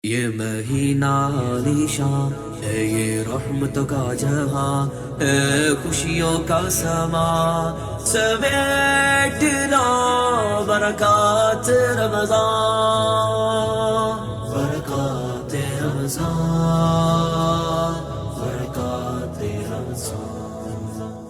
یہ مہینہ عالیشان ہے، یہ رحمتوں کا جہاں ہے، خوشیوں کا سما سمیٹ لا برکات رمضان، برکات رمضان، برکات رمضان۔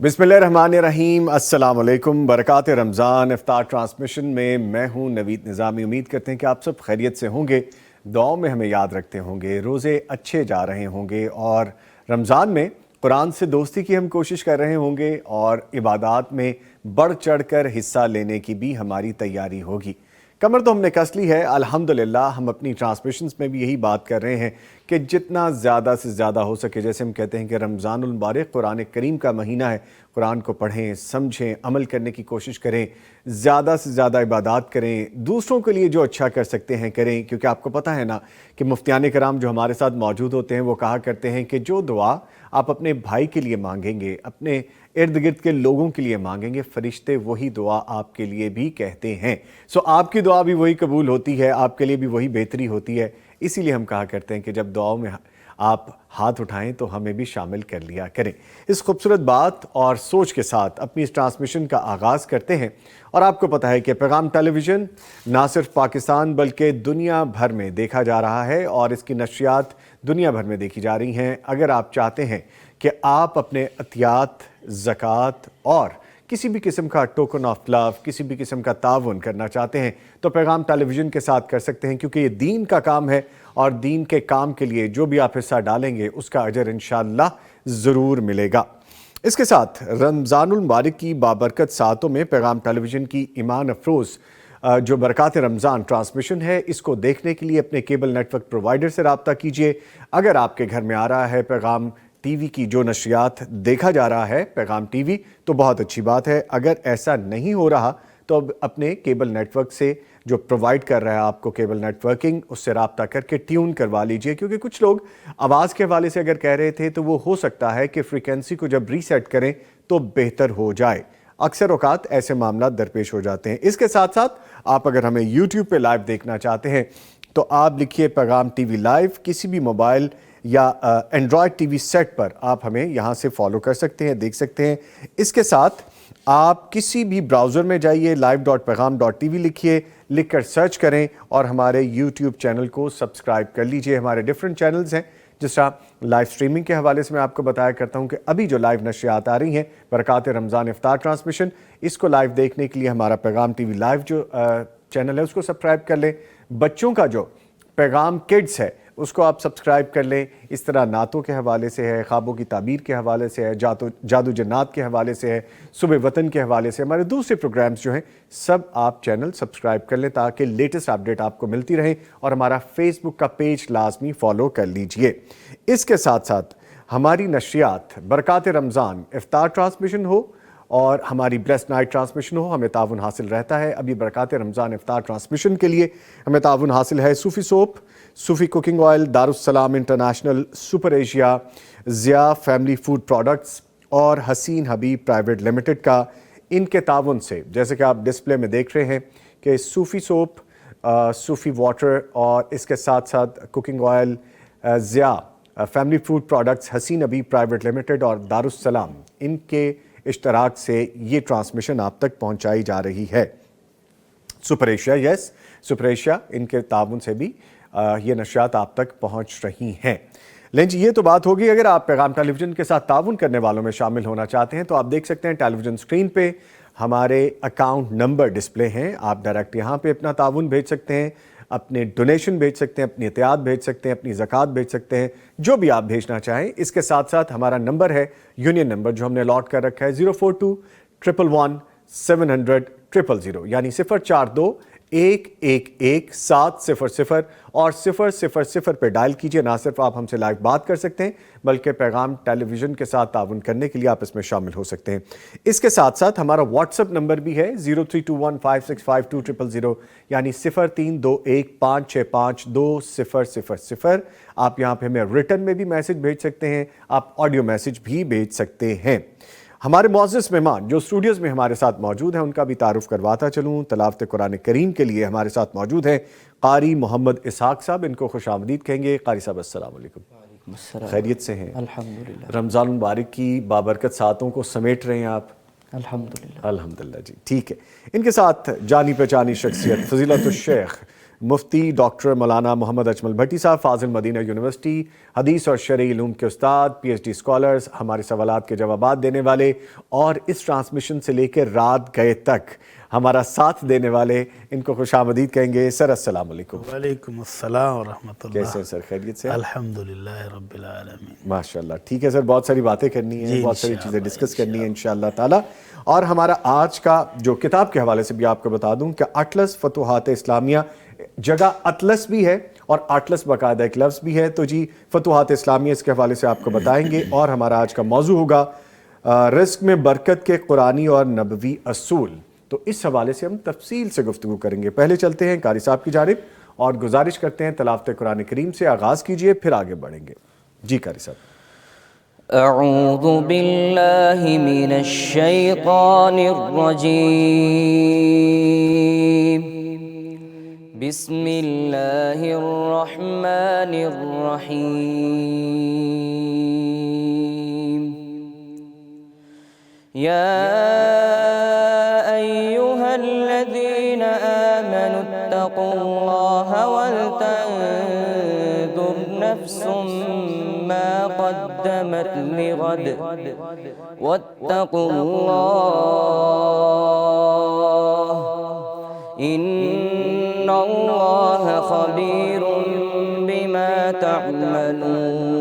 بسم اللہ الرحمن الرحیم۔ السلام علیکم۔ برکات رمضان افطار ٹرانسمیشن میں میں ہوں نوید نظامی۔ امید کرتے ہیں کہ آپ سب خیریت سے ہوں گے، دعاؤں میں ہمیں یاد رکھتے ہوں گے، روزے اچھے جا رہے ہوں گے اور رمضان میں قرآن سے دوستی کی ہم کوشش کر رہے ہوں گے اور عبادات میں بڑھ چڑھ کر حصہ لینے کی بھی ہماری تیاری ہوگی۔ کمر تو ہم نے کس لی ہے الحمدللہ۔ ہم اپنی ٹرانسمیشنز میں بھی یہی بات کر رہے ہیں کہ جتنا زیادہ سے زیادہ ہو سکے، جیسے ہم کہتے ہیں کہ رمضان المبارک قرآن کریم کا مہینہ ہے، قرآن کو پڑھیں، سمجھیں، عمل کرنے کی کوشش کریں، زیادہ سے زیادہ عبادات کریں، دوسروں کے لیے جو اچھا کر سکتے ہیں کریں، کیونکہ آپ کو پتہ ہے نا کہ مفتیان کرام جو ہمارے ساتھ موجود ہوتے ہیں وہ کہا کرتے ہیں کہ جو دعا آپ اپنے بھائی کے لیے مانگیں گے، اپنے ارد گرد کے لوگوں کے لیے مانگیں گے، فرشتے وہی دعا آپ کے لیے بھی کہتے ہیں۔ آپ کی دعا بھی وہی قبول ہوتی ہے، آپ کے لیے بھی وہی بہتری ہوتی ہے۔ اسی لیے ہم کہا کرتے ہیں کہ جب دعاؤں میں آپ ہاتھ اٹھائیں تو ہمیں بھی شامل کر لیا کریں۔ اس خوبصورت بات اور سوچ کے ساتھ اپنی اس ٹرانسمیشن کا آغاز کرتے ہیں۔ اور آپ کو پتہ ہے کہ پیغام ٹیلی ویژن نہ صرف پاکستان بلکہ دنیا بھر میں دیکھا جا رہا ہے اور اس کی نشریات دنیا بھر میں دیکھی جا رہی ہیں۔ اگر آپ چاہتے ہیں کہ آپ اپنے عطیات، زکوٰۃ اور کسی بھی قسم کا ٹوکن آف لو، کسی بھی قسم کا تعاون کرنا چاہتے ہیں تو پیغام ٹیلی ویژن کے ساتھ کر سکتے ہیں، کیونکہ یہ دین کا کام ہے اور دین کے کام کے لیے جو بھی آپ حصہ ڈالیں گے اس کا اجر انشاءاللہ ضرور ملے گا۔ اس کے ساتھ رمضان المبارک کی بابرکت ساعتوں میں پیغام ٹیلی ویژن کی ایمان افروز جو برکات رمضان ٹرانسمیشن ہے، اس کو دیکھنے کے لیے اپنے کیبل نیٹ ورک پرووائڈر سے رابطہ کیجئے۔ اگر آپ کے گھر میں آ رہا ہے پیغام ٹی وی کی جو نشریات دیکھا جا رہا ہے پیغام ٹی وی، تو بہت اچھی بات ہے۔ اگر ایسا نہیں ہو رہا تو اب اپنے کیبل نیٹ ورک سے جو پرووائڈ کر رہا ہے آپ کو کیبل نیٹ ورکنگ، اس سے رابطہ کر کے ٹیون کروا لیجئے، کیونکہ کچھ لوگ آواز کے حوالے سے اگر کہہ رہے تھے تو وہ ہو سکتا ہے کہ فریکوینسی کو جب ریسیٹ کریں تو بہتر ہو جائے۔ اکثر اوقات ایسے معاملات درپیش ہو جاتے ہیں۔ اس کے ساتھ ساتھ آپ اگر ہمیں یوٹیوب پہ لائیو دیکھنا چاہتے ہیں تو آپ لکھیے پیغام ٹی وی لائیو، کسی بھی موبائل یا اینڈرائڈ ٹی وی سیٹ پر آپ ہمیں یہاں سے فالو کر سکتے ہیں، دیکھ سکتے ہیں۔ اس کے ساتھ آپ کسی بھی براؤزر میں جائیے، live.pegham.tv لکھیے، لکھ کر سرچ کریں اور ہمارے یوٹیوب چینل کو سبسکرائب کر لیجئے۔ ہمارے ڈیفرنٹ چینلز ہیں، جس طرح لائیو سٹریمنگ کے حوالے سے میں آپ کو بتایا کرتا ہوں کہ ابھی جو لائیو نشریات آ رہی ہیں برکات رمضان افطار ٹرانسمیشن، اس کو لائیو دیکھنے کے لیے ہمارا پیغام ٹی وی لائیو جو چینل ہے اس کو سبسکرائب کر لیں۔ بچوں کا جو پیغام کڈز ہے اس کو آپ سبسکرائب کر لیں۔ اس طرح نعتوں کے حوالے سے ہے، خوابوں کی تعبیر کے حوالے سے ہے، جادو جنات کے حوالے سے ہے، صبح وطن کے حوالے سے، ہمارے دوسرے پروگرامز جو ہیں سب آپ چینل سبسکرائب کر لیں تاکہ لیٹسٹ اپڈیٹ آپ کو ملتی رہیں، اور ہمارا فیس بک کا پیج لازمی فالو کر لیجئے۔ اس کے ساتھ ساتھ ہماری نشریات برکات رمضان افطار ٹرانسمیشن ہو اور ہماری بلیس نائٹ ٹرانسمیشن ہو، ہمیں تعاون حاصل رہتا ہے۔ ابھی برکات رمضان افطار ٹرانسمیشن کے لیے ہمیں تعاون حاصل ہے Sufi soap, Sufi cooking oil, Darussalam International, Super Asia, Zia family food products اور حسین حبیب پرائیویٹ لمیٹڈ کا۔ ان کے تعاون سے جیسے کہ آپ ڈسپلے میں دیکھ رہے ہیں کہ صوفی سوپ، صوفی واٹر اور اس کے ساتھ ساتھ cooking oil, Zia family food products, Hussain Habib private limited اور دارالسلام، ان کے اشتراک سے یہ ٹرانسمیشن آپ تک پہنچائی جا رہی ہے۔ سپر ایشیا، سپر ایشیا، ان کے تعاون سے بھی یہ نشریات آپ تک پہنچ رہی ہیں۔ لیکن جی یہ تو بات ہوگی۔ اگر آپ پیغام ٹیلی ویژن کے ساتھ تعاون کرنے والوں میں شامل ہونا چاہتے ہیں تو آپ دیکھ سکتے ہیں ٹیلی ویژن اسکرین پہ ہمارے اکاؤنٹ نمبر ڈسپلے ہیں۔ آپ ڈائریکٹ یہاں پہ اپنا تعاون بھیج سکتے ہیں، اپنے ڈونیشن بھیج سکتے ہیں، اپنی عطیات بھیج سکتے ہیں، اپنی زکوٰۃ بھیج سکتے ہیں، جو بھی آپ بھیجنا چاہیں۔ اس کے ساتھ ساتھ ہمارا نمبر ہے یونین نمبر جو ہم نے الاٹ کر رکھا ہے 042-111-700-000، یعنی 042-111-700 اور 000 پہ ڈائل کیجئے۔ نہ صرف آپ ہم سے لائیو بات کر سکتے ہیں بلکہ پیغام ٹیلی ویژن کے ساتھ تعاون کرنے کے لیے آپ اس میں شامل ہو سکتے ہیں۔ اس کے ساتھ ساتھ ہمارا واٹس ایپ نمبر بھی ہے 0321565200، یعنی 0321565200۔ آپ یہاں پہ ہمیں ریٹن میں بھی میسج بھیج سکتے ہیں، آپ آڈیو میسج بھی بھیج سکتے ہیں۔ ہمارے معزز مہمان جو اسٹوڈیوز میں ہمارے ساتھ موجود ہیں ان کا بھی تعارف کرواتا چلوں. تلاوت قرآن کریم کے لیے ہمارے ساتھ موجود ہیں قاری محمد اسحاق صاحب. ان کو خوش آمدید کہیں گے. قاری صاحب السلام علیکم. خیریت سے ہیں؟ الحمدللہ. رمضان مبارک کی بابرکت ساتوں کو سمیٹ رہے ہیں آپ؟ الحمدللہ. الحمدللہ جی ٹھیک ہے. ان کے ساتھ جانی پہچانی شخصیت فضیلت الشیخ مفتی ڈاکٹر مولانا محمد اجمل بھٹی صاحب، فاضل مدینہ یونیورسٹی، حدیث اور شرعی علوم کے استاد، پی ایچ ڈی اسکالرز، ہمارے سوالات کے جوابات دینے والے اور اس ٹرانسمیشن سے لے کے رات گئے تک ہمارا ساتھ دینے والے. ان کو خوش آمدید کہیں گے. سر السلام علیکم. وعلیکم السلام ورحمۃ اللہ. کیسے ہیں سر؟ خیریت سے؟ الحمدللہ رب العالمین. ماشاءاللہ ٹھیک ہے سر. بہت ساری باتیں کرنی ہیں، بہت ساری چیزیں ڈسکس کرنی ہیں انشاءاللہ تعالی. اور ہمارا آج کا جو کتاب کے حوالے سے بھی آپ کو بتا دوں کہ اٹلس فتوحات اسلامیہ، جگہ اطلس بھی ہے اور اٹلس باقاعدہ ایک لفظ بھی ہے. تو جی فتوحات اسلامیہ اس کے حوالے سے آپ کو بتائیں گے. اور ہمارا آج کا موضوع ہوگا رزق میں برکت کے قرآنی اور نبوی اصول. تو اس حوالے سے ہم تفصیل سے گفتگو کریں گے. پہلے چلتے ہیں قاری صاحب کی جانب اور گزارش کرتے ہیں تلاوت قرآن کریم سے آغاز کیجئے، پھر آگے بڑھیں گے. جی قاری صاحب. اعوذ باللہ من الشیطان الرجیم. بسم اللہ الرحمن الرحیم. یا ایہا الذین آمنوا اتقوا اللہ ولتنظر نفس ما قدمت لغد واتقوا اللہ ان اللہ خبیر بما تعملون.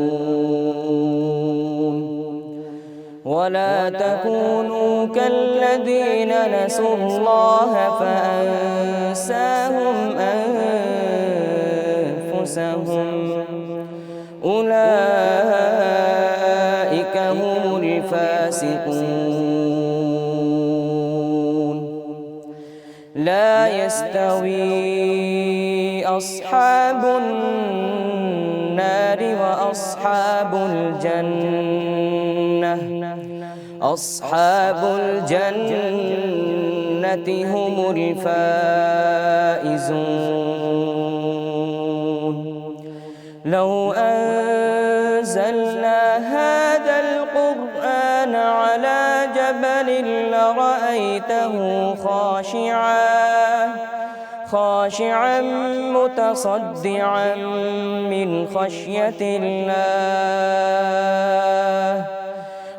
ولا تكونوا كالذين نسوا الله فأنساهم أنفسهم أولئك هم الفاسقون. لا يستوي أصحاب النار وأصحاب الجنة أصحاب الجنة هم الفائزون. لو أنزلنا هذا القرآن على جبل لرأيته خاشعا متصدعا من خشية الله.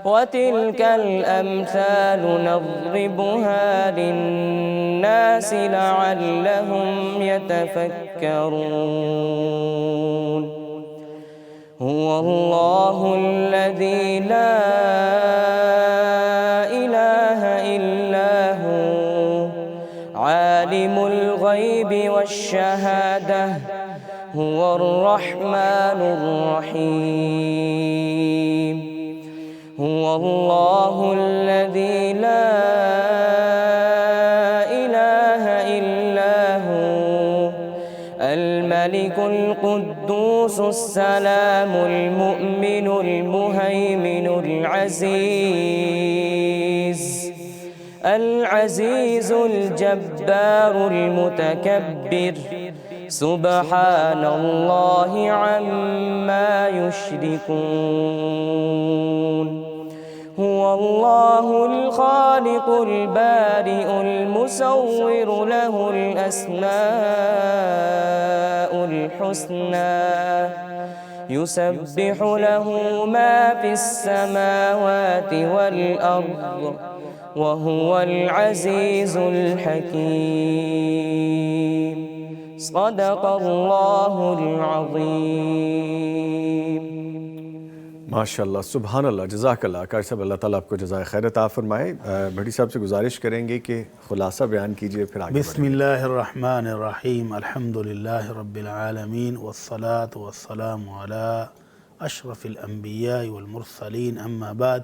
وتلك الأمثال نضربها للناس لعلهم يتفكرون. هو الله الذي لا إله إلا هو عالم الغيب والشهادة هو الرحمن الرحيم. هو الله الذي لا إله إلا هو الملك القدوس السلام المؤمن المهيمن العزيز الجبار المتكبر. سبحان الله عما يشركون. هو الله الخالق البارئ المصور له الأسماء الحسنى يسبح له ما في السماوات والأرض وهو العزيز الحكيم. صدق اللہ العظیم. ماشاءاللہ سبحان اللہ جزاک اللہ. قاری صاحب اللہ تعالیٰ آپ کو جزائے خیر عطا فرمائے. بھٹی صاحب سے گزارش کریں گے کہ خلاصہ بیان کیجئے پھر آگے بسم اللہ الرحمن الرحیم. الحمدللہ رب العالمین والصلاة والسلام علی اشرف الانبیاء والمرسلین. اما بعد.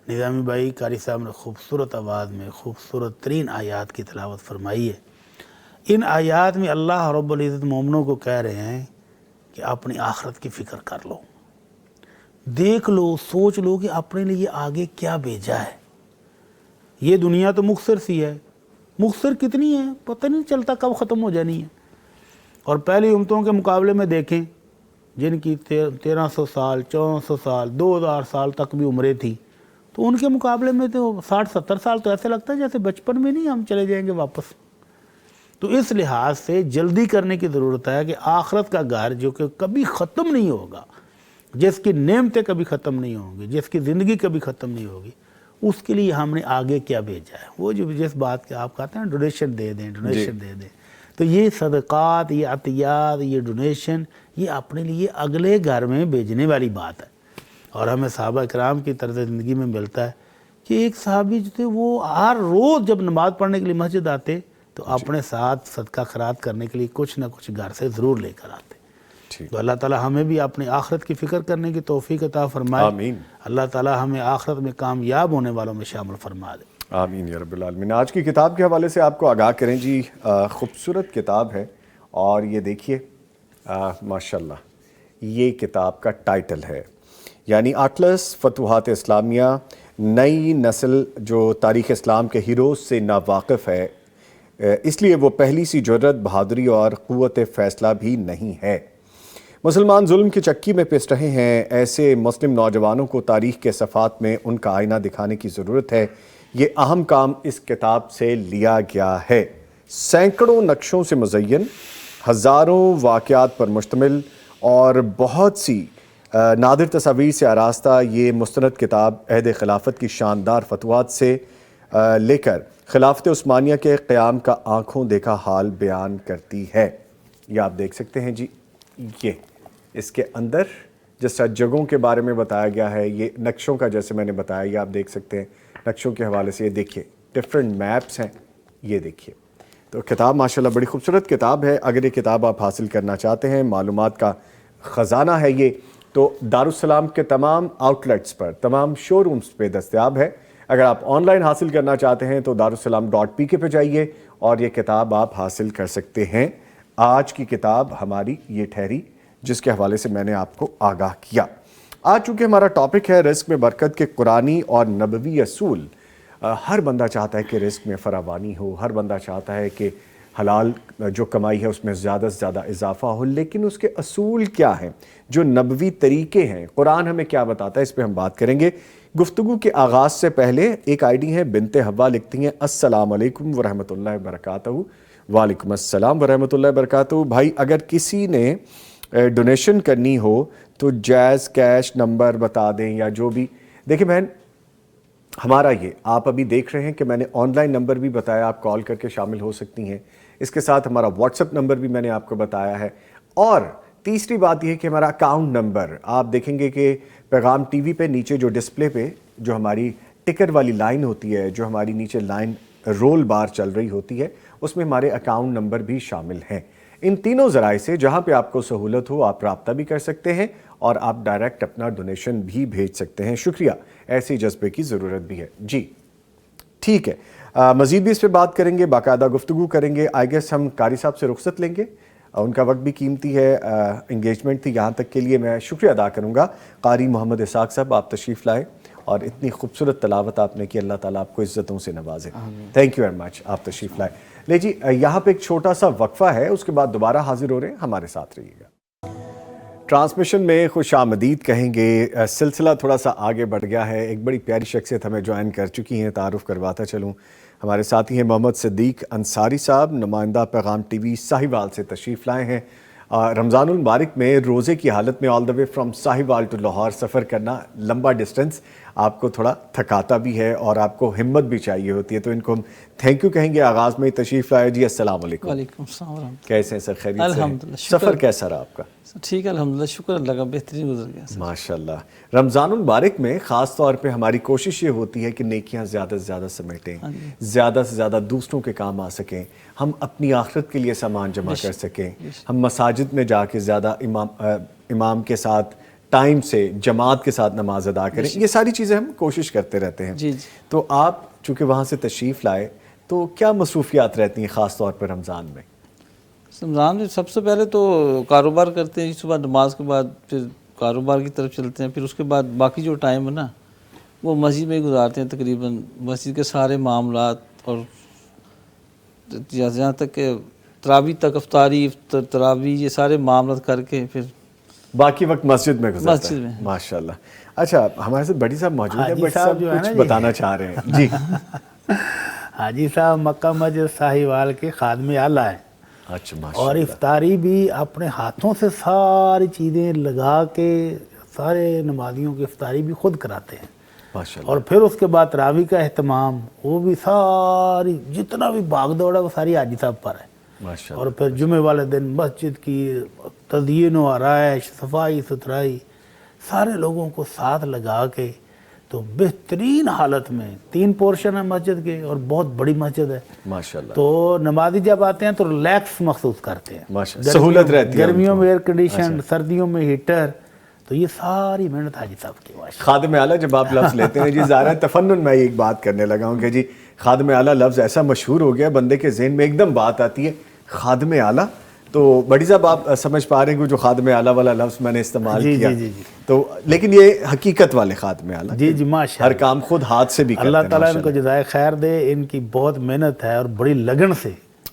نظامی بھائی قاری صاحب نے خوبصورت آواز میں خوبصورت ترین آیات کی تلاوت فرمائی ہے. ان آیات میں اللہ رب العزت مومنوں کو کہہ رہے ہیں کہ اپنی آخرت کی فکر کر لو، دیکھ لو، سوچ لو کہ اپنے لیے آگے کیا بھیجا ہے. یہ دنیا تو مختصر سی ہے، مختصر کتنی ہے پتہ نہیں چلتا کب ختم ہو جانی ہے. اور پہلی امتوں کے مقابلے میں دیکھیں جن کی 1300 سال 1400 سال 2000 سال تک بھی عمریں تھیں، تو ان کے مقابلے میں تو 60-70 سال تو ایسے لگتا ہے جیسے بچپن میں نہیں ہم چلے جائیں گے واپس. تو اس لحاظ سے جلدی کرنے کی ضرورت ہے کہ آخرت کا گھر جو کہ کبھی ختم نہیں ہوگا، جس کی نعمتیں کبھی ختم نہیں ہوں گی، جس کی زندگی کبھی ختم نہیں ہوگی، اس کے لیے ہم نے آگے کیا بھیجا ہے. وہ جو جس بات کے آپ کہتے ہیں ڈونیشن دے دیں، ڈونیشن دے دیں، تو یہ صدقات، یہ عطیات، یہ ڈونیشن، یہ اپنے لیے اگلے گھر میں بھیجنے والی بات ہے. اور ہمیں صحابہ کرام کی طرز زندگی میں ملتا ہے کہ ایک صحابی جو تھے وہ ہر روز جب نماز پڑھنے کے لیے مسجد آتے تو اپنے ساتھ صدقہ خیرات کرنے کے لیے کچھ نہ کچھ گھر سے ضرور لے کر آتے. تو اللہ تعالی ہمیں بھی اپنی آخرت کی فکر کرنے کی توفیق عطا فرمائے. آمین. اللہ تعالی ہمیں آخرت میں کامیاب ہونے والوں میں شامل فرما دے. آمین یا رب العالمین. آج کی کتاب کے حوالے سے آپ کو آگاہ کریں جی. خوبصورت کتاب ہے اور یہ دیکھیے ماشاءاللہ یہ کتاب کا ٹائٹل ہے، یعنی اٹلس فتوحات اسلامیہ، نئی نسل جو تاریخ اسلام کے ہیروز سے ناواقف ہے، اس لیے وہ پہلی سی جرت، بہادری اور قوت فیصلہ بھی نہیں ہے. مسلمان ظلم کی چکی میں پس رہے ہیں. ایسے مسلم نوجوانوں کو تاریخ کے صفحات میں ان کا آئینہ دکھانے کی ضرورت ہے. یہ اہم کام اس کتاب سے لیا گیا ہے. سینکڑوں نقشوں سے مزین، ہزاروں واقعات پر مشتمل اور بہت سی نادر تصاویر سے آراستہ یہ مستند کتاب عہد خلافت کی شاندار فتوحات سے لے کر خلافت عثمانیہ کے قیام کا آنکھوں دیکھا حال بیان کرتی ہے. یہ آپ دیکھ سکتے ہیں جی، یہ اس کے اندر جس جگہوں کے بارے میں بتایا گیا ہے، یہ نقشوں کا جیسے میں نے بتایا، یہ آپ دیکھ سکتے ہیں نقشوں کے حوالے سے. یہ دیکھیے ڈفرینٹ میپس ہیں، یہ دیکھیے. تو کتاب ماشاءاللہ بڑی خوبصورت کتاب ہے. اگر یہ کتاب آپ حاصل کرنا چاہتے ہیں، معلومات کا خزانہ ہے یہ، تو دارالسلام کے تمام آؤٹ لیٹس پر، تمام شو رومز پہ دستیاب ہے. اگر آپ آن لائن حاصل کرنا چاہتے ہیں تو darussalam.pk پہ جائیے اور یہ کتاب آپ حاصل کر سکتے ہیں. آج کی کتاب ہماری یہ ٹھہری جس کے حوالے سے میں نے آپ کو آگاہ کیا. آج چونکہ ہمارا ٹاپک ہے رزق میں برکت کے قرآنی اور نبوی اصول. ہر بندہ چاہتا ہے کہ رزق میں فراوانی ہو، ہر بندہ چاہتا ہے کہ حلال جو کمائی ہے اس میں زیادہ سے زیادہ اضافہ ہو، لیکن اس کے اصول کیا ہیں، جو نبوی طریقے ہیں، قرآن ہمیں کیا بتاتا ہے، اس پہ ہم بات کریں گے. گفتگو کے آغاز سے پہلے ایک آئی ڈی ہے بنت حوا، لکھتی ہیں السلام علیکم ورحمۃ اللہ وبرکاتہ. وعلیکم السلام ورحمۃ اللہ وبرکاتہ. بھائی اگر کسی نے ڈونیشن کرنی ہو تو جائز کیش نمبر بتا دیں یا جو بھی. دیکھیں بہن، ہمارا یہ آپ ابھی دیکھ رہے ہیں کہ میں نے آن لائن نمبر بھی بتایا، آپ کال کر کے شامل ہو سکتی ہیں. اس کے ساتھ ہمارا واٹس ایپ نمبر بھی میں نے آپ کو بتایا ہے. اور تیسری بات یہ ہے کہ ہمارا اکاؤنٹ نمبر آپ دیکھیں گے کہ پیغام ٹی وی پہ نیچے جو ڈسپلے پہ جو ہماری ٹکر والی لائن ہوتی ہے، جو ہماری نیچے لائن رول بار چل رہی ہوتی ہے، اس میں ہمارے اکاؤنٹ نمبر بھی شامل ہیں. ان تینوں ذرائع سے جہاں پہ آپ کو سہولت ہو آپ رابطہ بھی کر سکتے ہیں اور آپ ڈائریکٹ اپنا ڈونیشن بھی بھیج سکتے ہیں. شکریہ، ایسی جذبے کی ضرورت بھی ہے. جی ٹھیک ہے، مزید بھی اس پہ بات کریں گے، باقاعدہ گفتگو کریں گے. آئی گیس ہم قاری صاحب سے رخصت لیں گے، ان کا وقت بھی قیمتی ہے، انگیجمنٹ تھی یہاں تک کے لیے. میں شکریہ ادا کروں گا قاری محمد اسحاق صاحب، آپ تشریف لائے اور اتنی خوبصورت تلاوت آپ نے کی. اللہ تعالیٰ آپ کو عزتوں سے نوازے. تھینک یو ویری مچ، آپ تشریف لائے. لے جی یہاں پہ ایک چھوٹا سا وقفہ ہے، اس کے بعد دوبارہ حاضر ہو رہے ہیں، ہمارے ساتھ رہیے گا. ٹرانسمیشن میں خوش آمدید کہیں گے. سلسلہ تھوڑا سا آگے بڑھ گیا ہے. ایک بڑی پیاری شخصیت ہمیں جوائن کر چکی ہیں، تعارف کرواتا چلوں. ہمارے ساتھی ہیں محمد صدیق انصاری صاحب، نمائندہ پیغام ٹی وی ساہیوال سے تشریف لائے ہیں. رمضان المبارک میں روزے کی حالت میں all the way from Sahiwal to Lahore سفر کرنا، لمبا ڈسٹنس آپ کو تھوڑا تھکاتا بھی ہے اور آپ کو ہمت بھی چاہیے ہوتی ہے، تو ان کو ہم تھینک یو کہیں گے. آغاز میں تشریف لائے. جی السلام علیکم. وعلیکم السلام ورحمۃ اللہ. کیسے ہیں سر؟ خیریت سے؟ الحمدللہ. سفر کیسا رہا آپ کا؟ ٹھیک ہے الحمدللہ، شکر اللہ کا، بہترین گزر گیا سر. ماشاءاللہ. رمضان المبارک میں خاص طور پہ ہماری کوشش یہ ہوتی ہے کہ نیکیاں زیادہ سے زیادہ سمیٹیں، زیادہ سے زیادہ دوسروں کے کام آ سکیں، ہم اپنی آخرت کے لیے سامان جمع کر سکیں، ہم مساجد میں جا کے زیادہ امام کے ساتھ ٹائم سے جماعت کے ساتھ نماز ادا کریں. یہ ساری چیزیں ہم کوشش کرتے رہتے ہیں. تو آپ چونکہ وہاں سے تشریف لائے تو کیا مصروفیات رہتی ہیں خاص طور پہ رمضان میں؟ رمضان میں سب سے پہلے تو کاروبار کرتے ہیں، صبح نماز کے بعد پھر کاروبار کی طرف چلتے ہیں، پھر اس کے بعد باقی جو ٹائم ہے نا وہ مسجد میں ہی گزارتے ہیں تقریباً، مسجد کے سارے معاملات، اور جہاں تک کہ تراویح تک، افطاری، تراویح، یہ سارے معاملات کر کے پھر باقی وقت مسجد میں گزرتا مسجد ہے. میں. ماشاءاللہ. اچھا، ہمارے ساتھ بڑی صاحب موجود ہیں. حاجی بڑی صاحب صاحب جو ہے کچھ نا جی، بتانا چاہ رہے ہیں. جی. حاجی صاحب مکہ مسجد ساہیوال کے خادم اعلیٰ ہیں، اچھا اور ماشاءاللہ. افطاری بھی اپنے ہاتھوں سے ساری چیزیں لگا کے سارے نمازیوں کی افطاری بھی خود کراتے ہیں. ماشاءاللہ. اور پھر اس کے بعد تراویح کا اہتمام، وہ بھی ساری جتنا بھی بھاگ دوڑ ہے وہ ساری حاجی صاحب پر ہے. ماشاءاللہ. اور پھر جمعے والے دن مسجد کی تزئین و آرائش، صفائی ستھرائی، سارے لوگوں کو ساتھ لگا کے تو بہترین حالت میں 3 پورشن ہیں مسجد کے، اور بہت بڑی مسجد ہے. ماشاءاللہ. تو نمازی جب آتے ہیں تو ریلیکس محسوس کرتے ہیں. ماشاءاللہ. سہولت رہتی ہے. گرمیوں میں ایئر کنڈیشن، اچھا. سردیوں میں ہیٹر. تو یہ ساری محنت حاجی صاحب کی. خادم اعلیٰ جب آپ لفظ لیتے ہیں جی، ظاہر ہے تفنن میں ایک بات کرنے لگا ہوں کہ جی خادم اعلیٰ لفظ ایسا مشہور ہو گیا، بندے کے ذہن میں ایک دم بات آتی ہے خادم اعلیٰ. تو بڑی صاحب آپ سمجھ پا رہے ہیں کہ جو خادم اعلیٰ والا لفظ میں نے استعمال کیا، تو لیکن یہ حقیقت والے خادم اعلیٰ، جی جی ماشاء ہر کام خود ہاتھ سے بھی کرتے ہیں. اللہ تعالیٰ ان کو جزائے خیر دے. ان کی بہت محنت ہے اور بڑی لگن سے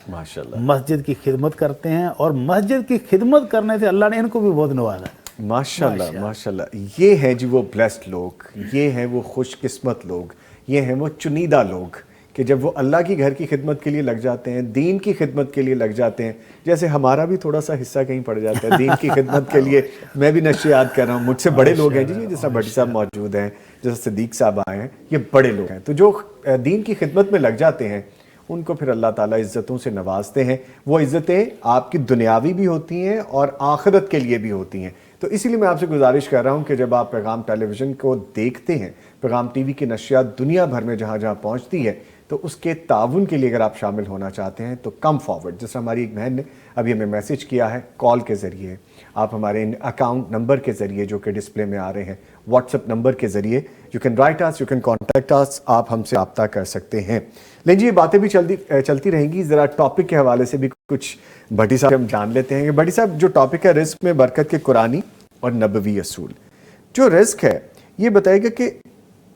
ماشاءاللہ. مسجد کی خدمت کرتے ہیں، اور مسجد کی خدمت کرنے سے اللہ نے ان کو بھی بہت نوازا ہے. ماشاءاللہ. ماشاءاللہ. یہ ہیں جی وہ بلیسڈ لوگ، یہ ہیں وہ خوش قسمت لوگ، یہ ہیں وہ چنیدہ لوگ کہ جب وہ اللہ کی گھر کی خدمت کے لیے لگ جاتے ہیں، دین کی خدمت کے لیے لگ جاتے ہیں. جیسے ہمارا بھی تھوڑا سا حصہ کہیں پڑ جاتا ہے دین کی خدمت کے لیے. میں بھی نشریات کر رہا ہوں، مجھ سے بڑے لوگ ہیں جی، جیسا بھٹی صاحب موجود ہیں، جیسا صدیق صاحب آئے ہیں، یہ بڑے لوگ ہیں. تو جو دین کی خدمت میں لگ جاتے ہیں ان کو پھر اللہ تعالیٰ عزتوں سے نوازتے ہیں. وہ عزتیں آپ کی دنیاوی بھی ہوتی ہیں اور آخرت کے لیے بھی ہوتی ہیں. تو اسی لیے میں آپ سے گزارش کر رہا ہوں کہ جب آپ پیغام ٹیلی ویژن کو دیکھتے ہیں، پیغام ٹی وی کی نشریات دنیا بھر میں جہاں جہاں پہنچتی ہے، تو اس کے تعاون کے لیے اگر آپ شامل ہونا چاہتے ہیں تو کم فارورڈ، جیسا ہماری ایک بہن نے ابھی ہمیں میسیج کیا ہے، کال کے ذریعے، آپ ہمارے اکاؤنٹ نمبر کے ذریعے جو کہ ڈسپلے میں آ رہے ہیں، واٹس ایپ نمبر کے ذریعے، you can write us, you can contact us, آپ ہم سے رابطہ کر سکتے ہیں. لیکن جی یہ باتیں بھی چلتی رہیں گی. ذرا ٹاپک کے حوالے سے بھی کچھ بھٹی صاحب ہم جان لیتے ہیں کہ بھٹی صاحب جو ٹاپک ہے رزق میں برکت کے قرآنی اور نبوی اصول. جو رزق ہے یہ بتائے گا کہ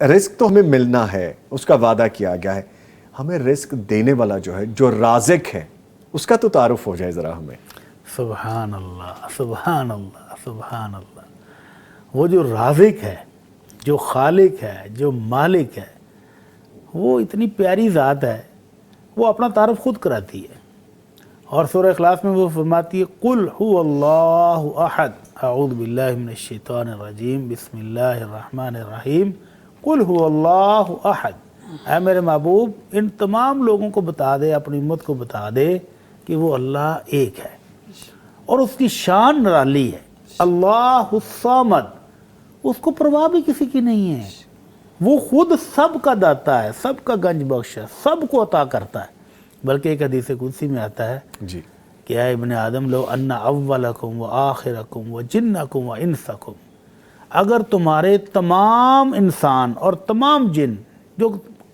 رزق تو ہمیں ملنا ہے، اس کا وعدہ کیا گیا ہے، ہمیں رزق دینے والا جو ہے، جو رازق ہے، اس کا تو تعارف ہو جائے ذرا ہمیں. سبحان اللہ سبحان اللہ سبحان اللہ. وہ جو رازق ہے، جو خالق ہے، جو مالک ہے، وہ اتنی پیاری ذات ہے، وہ اپنا تعارف خود کراتی ہے. اور سورہ اخلاص میں وہ فرماتی ہے قُلْ هُوَ اللَّهُ أَحَدٌ اعوذ باللہ من الشیطان الرجیم بسم اللہ الرحمن الرحیم قُلْ هُوَ اللَّهُ أَحَدٌ. اے میرے محبوب ان تمام لوگوں کو بتا دے، اپنی امت کو بتا دے کہ وہ اللہ ایک ہے اور اس کی شان نرالی ہے. اللہ الصمد، اس کو پرواہ بھی کسی کی نہیں ہے. وہ خود سب کا داتا ہے، سب کا گنج بخش ہے، سب کو عطا کرتا ہے. بلکہ ایک حدیث قدسی میں آتا ہے جی کہ اے ابن آدم لو ان اولکم و آخرکم و جنکم و انسکم، اگر تمہارے تمام انسان اور تمام جن جو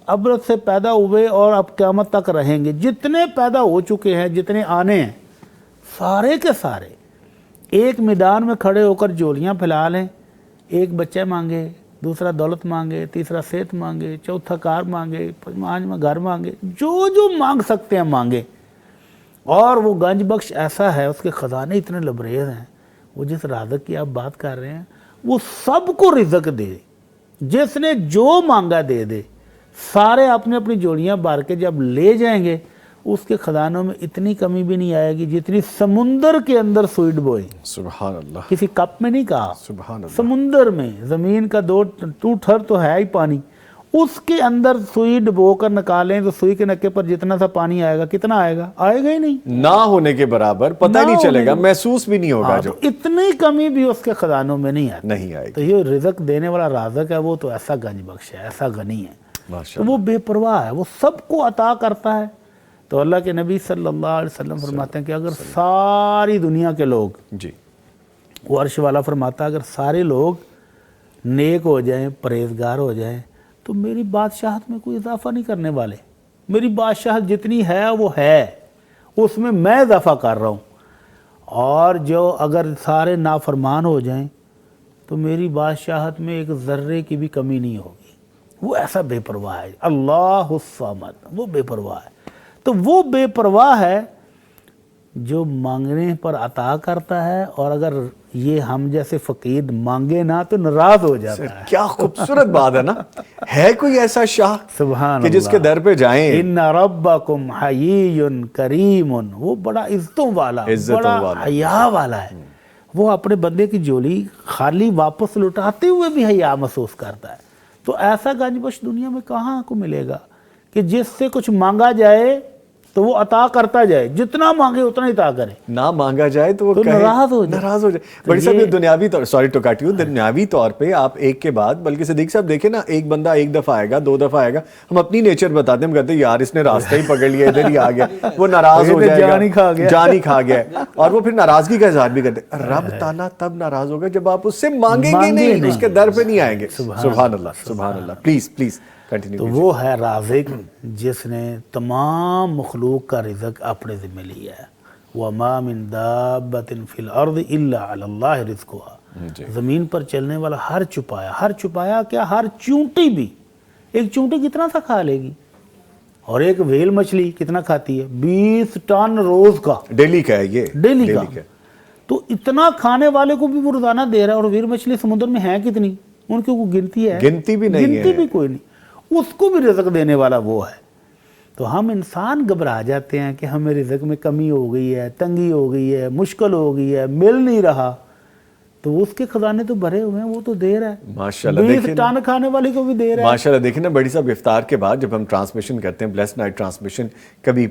ابرد سے پیدا ہوئے اور اب قیامت تک رہیں گے، جتنے پیدا ہو چکے ہیں، جتنے آنے ہیں، سارے کے سارے ایک میدان میں کھڑے ہو کر جولیاں پھیلا لیں، ایک بچہ مانگے، دوسرا دولت مانگے، تیسرا صحت مانگے، چوتھا کار مانگے، پانچواں گھر مانگے، جو جو مانگ سکتے ہیں مانگے. اور وہ گنج بخش ایسا ہے، اس کے خزانے اتنے لبریز ہیں. وہ جس رازق کی آپ بات کر رہے ہیں وہ سب کو رزق دے، جس نے جو مانگا دے دے. سارے اپنی اپنی جوڑیاں بار کے جب لے جائیں گے اس کے خزانوں میں اتنی کمی بھی نہیں آئے گی جتنی سمندر کے اندر سوئی ڈبوئی. سبحان اللہ. کسی کپ میں نہیں کہا، سبحان اللہ. سمندر میں، زمین کا 2 تھر تو ہے ہی پانی، اس کے اندر سوئی ڈبو کر نکالیں تو سوئی کے نکے پر جتنا سا پانی آئے گا، کتنا آئے گا؟ آئے گا ہی نہیں، نہ ہونے کے برابر، پتہ نہیں چلے گا، محسوس بھی نہیں ہوگا. جو تو اتنی کمی بھی اس کے خزانوں میں نہیں آتی. نہیں آئے تو یہ رزق دینے والا رازق ہے، وہ تو ایسا گنج بخش ہے، ایسا غنی ہے، ماشاء تو وہ بے پرواہ ہے، وہ سب کو عطا کرتا ہے. تو اللہ کے نبی صلی اللہ علیہ وسلم فرماتے ہیں کہ اگر ساری دنیا کے لوگ، جی وہ عرش والا فرماتا ہے اگر سارے لوگ نیک ہو جائیں، پرہیزگار ہو جائیں تو میری بادشاہت میں کوئی اضافہ نہیں کرنے والے. میری بادشاہت جتنی ہے وہ ہے، اس میں اضافہ کر رہا ہوں. اور جو اگر سارے نافرمان ہو جائیں تو میری بادشاہت میں ایک ذرے کی بھی کمی نہیں ہوگی. وہ ایسا بے پرواہ ہے، اللہ الصمد، وہ بے پرواہ ہے۔ تو وہ بے پرواہ ہے جو مانگنے پر عطا کرتا ہے، اور اگر یہ ہم جیسے فقیر مانگے نہ تو ناراض ہو جاتا ہے۔ کیا خوبصورت بات ہے نا، ہے کوئی ایسا شاہ سبحان کہ جس کے در پہ جائیں؟ ان ربکم حیی کریم، وہ بڑا عزتوں والا، بڑا حیا والا ہے، وہ اپنے بندے کی جولی خالی واپس لوٹاتے ہوئے بھی حیا محسوس کرتا ہے۔ تو ایسا گنج بخش دنیا میں کہاں کو ملے گا کہ جس سے کچھ مانگا جائے تو وہ عطا کرتا جائے، جتنا مانگے اتنا ہی عطا کرے، نہ مانگا جائے تو وہ کہے، ناراض ہو جائے۔ بڑی صاحب یہ دنیاوی طور، سوری ٹو کٹ یو، دنیاوی طور پہ آپ ایک کے بعد، بلکہ صدیق صاحب دیکھیں نا، ایک بندہ ایک دفعہ آئے گا، 2 دفعہ آئے گا، ہم اپنی نیچر بتاتے ہیں، ہم کہتے ہیں یار اس نے راستہ ہی پکڑ لیا، ادھر ہی آ گیا، وہ ناراض ہو جائے گا، جان ہی کھا گیا، اور وہ پھر ناراضگی کا اظہار بھی کرتے ہیں۔ رب تعالیٰ تب ناراض ہوگا جب آپ اس سے مانگیں گے نہیں، اس کے در پہ نہیں آئیں گے۔ سبحان اللہ، سبحان اللہ۔ پلیز پلیز تو وہ ہے رازق جس نے تمام مخلوق کا رزق اپنے ذمہ لیا ہے۔ وَمَا مِن دَابَّةٍ فِي الْأَرْضِ إِلَّا عَلَى اللَّهِ رِزْقُهَا، زمین پر چلنے والا ہر چھپایا کیا، ہر چونٹی بھی، ایک چونٹی کتنا سا کھا لے گی، اور ایک ویل مچھلی کتنا کھاتی ہے، 20 ٹن روز کا، ڈیلی کا ہے یہ، ڈیلی کا۔ تو اتنا کھانے والے کو بھی وہ روزانہ دے رہا ہے، اور ویل مچھلی سمندر میں ہیں کتنی، ان کی کوئی گنتی ہے؟ گنتی بھی نہیں ہے، گنتی بھی کوئی نہیں، اس کو بھی رزق دینے والا وہ ہے۔ تو ہم انسان گھبرا جاتے ہیں کہ ہمیں رزق میں کمی ہو گئی ہے، تنگی ہو گئی ہے، مشکل ہو گئی ہے، مل نہیں رہا، تو اس کے خزانے تو بھرے ہوئے ہیں، وہ تو دے رہا ہے، ماشاءاللہ۔ 20 ٹن کھانے والے کو بھی دے رہا ہے۔ ماشاءاللہ دیکھیں نا بڑی صاحب، افطار کے بعد جب ہم ٹرانسمیشن کرتے ہیں، بلیس نائٹ ٹرانسمیشن، کبھی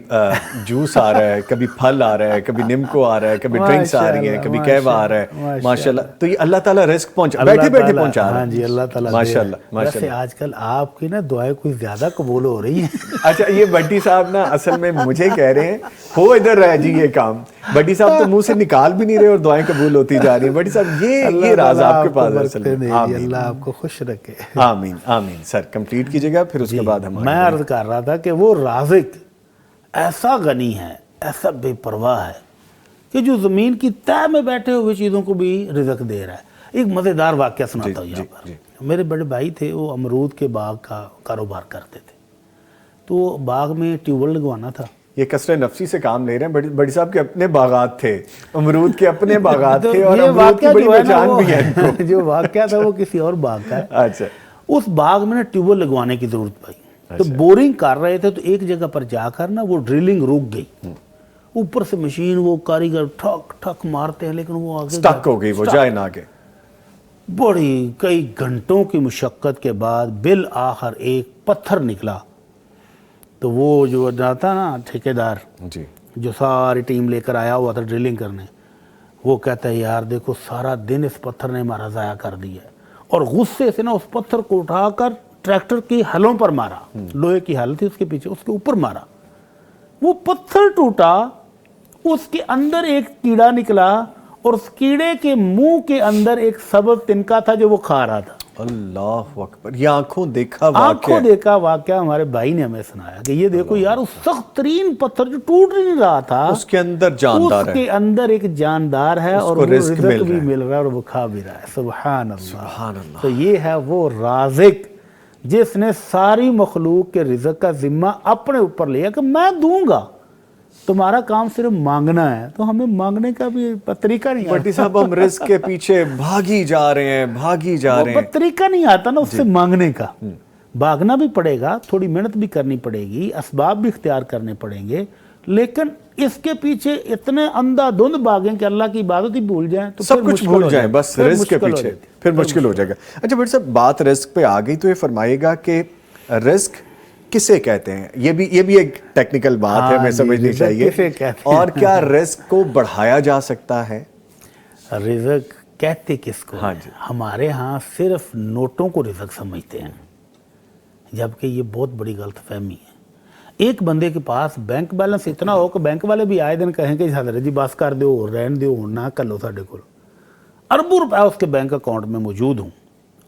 جوس آ رہا ہے، کبھی پھل آ رہا ہے، کبھی نمکو آ رہا ہے، کبھی ڈرنکس آ رہی ہیں، کبھی قہوہ آ رہا ہے، ماشاءاللہ۔ تو یہ اللہ تعالیٰ رزق بیٹھے بیٹھے پہنچا رہا ہے۔ ہاں جی، اللہ تعالیٰ ماشاءاللہ ماشاءاللہ۔ ویسے آج کل آپ کی نا دعائیں کچھ زیادہ قبول ہو رہی ہیں۔ اچھا، یہ بٹی صاحب نا اصل میں مجھے کہہ رہے ہیں ہو ادھر رہ جی یہ کام، بٹی صاحب تو منہ سے نکال بھی نہیں رہے اور دعائیں قبول ہوتی جا رہی ہیں۔ بٹی صاحب یہ راز آپ کے پاس ہے۔ اللہ آپ کو خوش رکھے۔ آمین آمین۔ سر کمپلیٹ کیجئے گا، پھر اس کے بعد ہم میں عرض کر رہا تھا کہ وہ رازق ایسا غنی ہے، ایسا بے پرواہ ہے کہ جو زمین کی تہ میں بیٹھے ہوئے چیزوں کو بھی رزق دے رہا ہے۔ ایک مزیدار واقعہ سناتا ہوں یہاں پر۔ میرے بڑے بھائی تھے، وہ امرود کے باغ کا کاروبار کرتے تھے، تو باغ میں ٹیوب ویل لگوانا تھا۔ یہ کثرت نفسی سے کام لے رہے ہیں، بڑی صاحب کے اپنے باغات تھے، امرود کے اپنے باغات تھے، اور امرود کی بڑی پہچان بھی ہے۔ جو واقعہ تھا وہ کسی اور باغ کا ہے۔ اچھا، اس باغ میں نا ٹیوب ویل لگوانے کی ضرورت پڑی، تو بورنگ کر رہے تھے، تو ایک جگہ پر جا کر نا وہ ڈرلنگ رک گئی، اوپر سے مشین، وہ کاریگر ٹھک ٹھک مارتے ہیں، لیکن وہ آگے سٹک ہو گئی، وہ جائے نہ آگے۔ بڑی کئی گھنٹوں کی مشقت کے بعد بالآخر ایک پتھر نکلا، تو وہ جو جاتا نا ٹھیکیدار، جی، جو ساری ٹیم لے کر آیا ہوا تھا ڈرلنگ کرنے، وہ کہتا ہے یار دیکھو سارا دن اس پتھر نے ہمارا ضائع کر دیا ہے، اور غصے سے نا اس پتھر کو اٹھا کر ٹریکٹر کی ہلوں پر مارا، لوہے کی ہل تھی اس کے پیچھے، اس کے اوپر مارا، وہ پتھر ٹوٹا، اس کے اندر ایک کیڑا نکلا، اور اس کیڑے کے منہ کے اندر ایک سبز تنکا تھا جو وہ کھا رہا تھا۔ اللہ اکبر، یہ آنکھوں دیکھا واقعہ، آنکھوں دیکھا واقعہ ہمارے بھائی نے ہمیں سنایا کہ یہ دیکھو یار، اس سخت ترین پتھر جو ٹوٹ نہیں رہا تھا، اس کے اندر جاندار ہے، اس کے اندر ایک جاندار ہے، اور وہ رزق بھی مل رہا ہے اور وہ کھا بھی رہا ہے۔ سبحان اللہ، سبحان اللہ۔ تو یہ ہے وہ رازق جس نے ساری مخلوق کے رزق کا ذمہ اپنے اوپر لیا کہ میں دوں گا، تمہارا کام صرف مانگنا ہے۔ تو ہمیں مانگنے کا بھی طریقہ نہیں آتا۔ بٹی صاحب ہم رزق کے پیچھے بھاگی جا رہے ہیں، وہ طریقہ نہیں آتا نا اس سے مانگنے کا۔ بھاگنا بھی پڑے گا، تھوڑی محنت بھی کرنی پڑے گی، اسباب بھی اختیار کرنے پڑیں گے، لیکن اس کے پیچھے اتنے اندھا دھند بھاگیں کہ اللہ کی عبادت ہی بھول جائیں تو سب کچھ بھول جائیں، بس رزق کے پیچھے، پھر مشکل ہو جائے گا۔ اچھا بٹ صاحب، بات رزق پہ آ گئی تو یہ فرمائیے گا کہ رزق کسے کہتے ہیں؟ یہ بھی ایک ٹیکنیکل بات ہے، ہمیں سمجھنی چاہیے، اور کیا رزق کو بڑھایا جا سکتا ہے؟ رزق کہتے کس کو؟ ہمارے ہاں صرف نوٹوں کو رزق سمجھتے ہیں، جبکہ یہ بہت بڑی غلط فہمی ہے۔ ایک بندے کے پاس بینک بیلنس اتنا ہو کہ بینک والے بھی آئے دن کہیں کہ حضرت جی بس کر دیو، رہن دیو، نہ کر لو ساڈے کول، اربوں روپے اس کے بینک اکاؤنٹ میں موجود ہوں،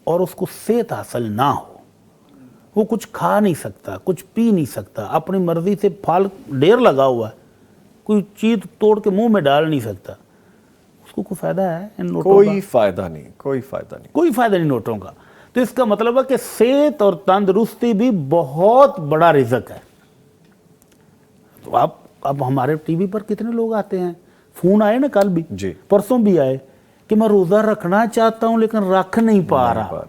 اور اس کو صحت حاصل نہ ہو، وہ کچھ کھا نہیں سکتا، کچھ پی نہیں سکتا، اپنی مرضی سے پھل ڈھیر لگا ہوا ہے، کوئی چیز توڑ کے منہ میں ڈال نہیں سکتا، اس کو کوئی فائدہ ہے ان نوٹوں کا؟ کوئی فائدہ نہیں، کوئی فائدہ نہیں، کوئی فائدہ نہیں نوٹوں کا۔ تو اس کا مطلب ہے کہ صحت اور تندرستی بھی بہت بڑا رزق ہے. تو اب ہمارے ٹی وی پر کتنے لوگ آتے ہیں، فون آئے نا کل بھی، جی پرسوں بھی آئے کہ میں روزہ رکھنا چاہتا ہوں لیکن رکھ نہیں پا رہا.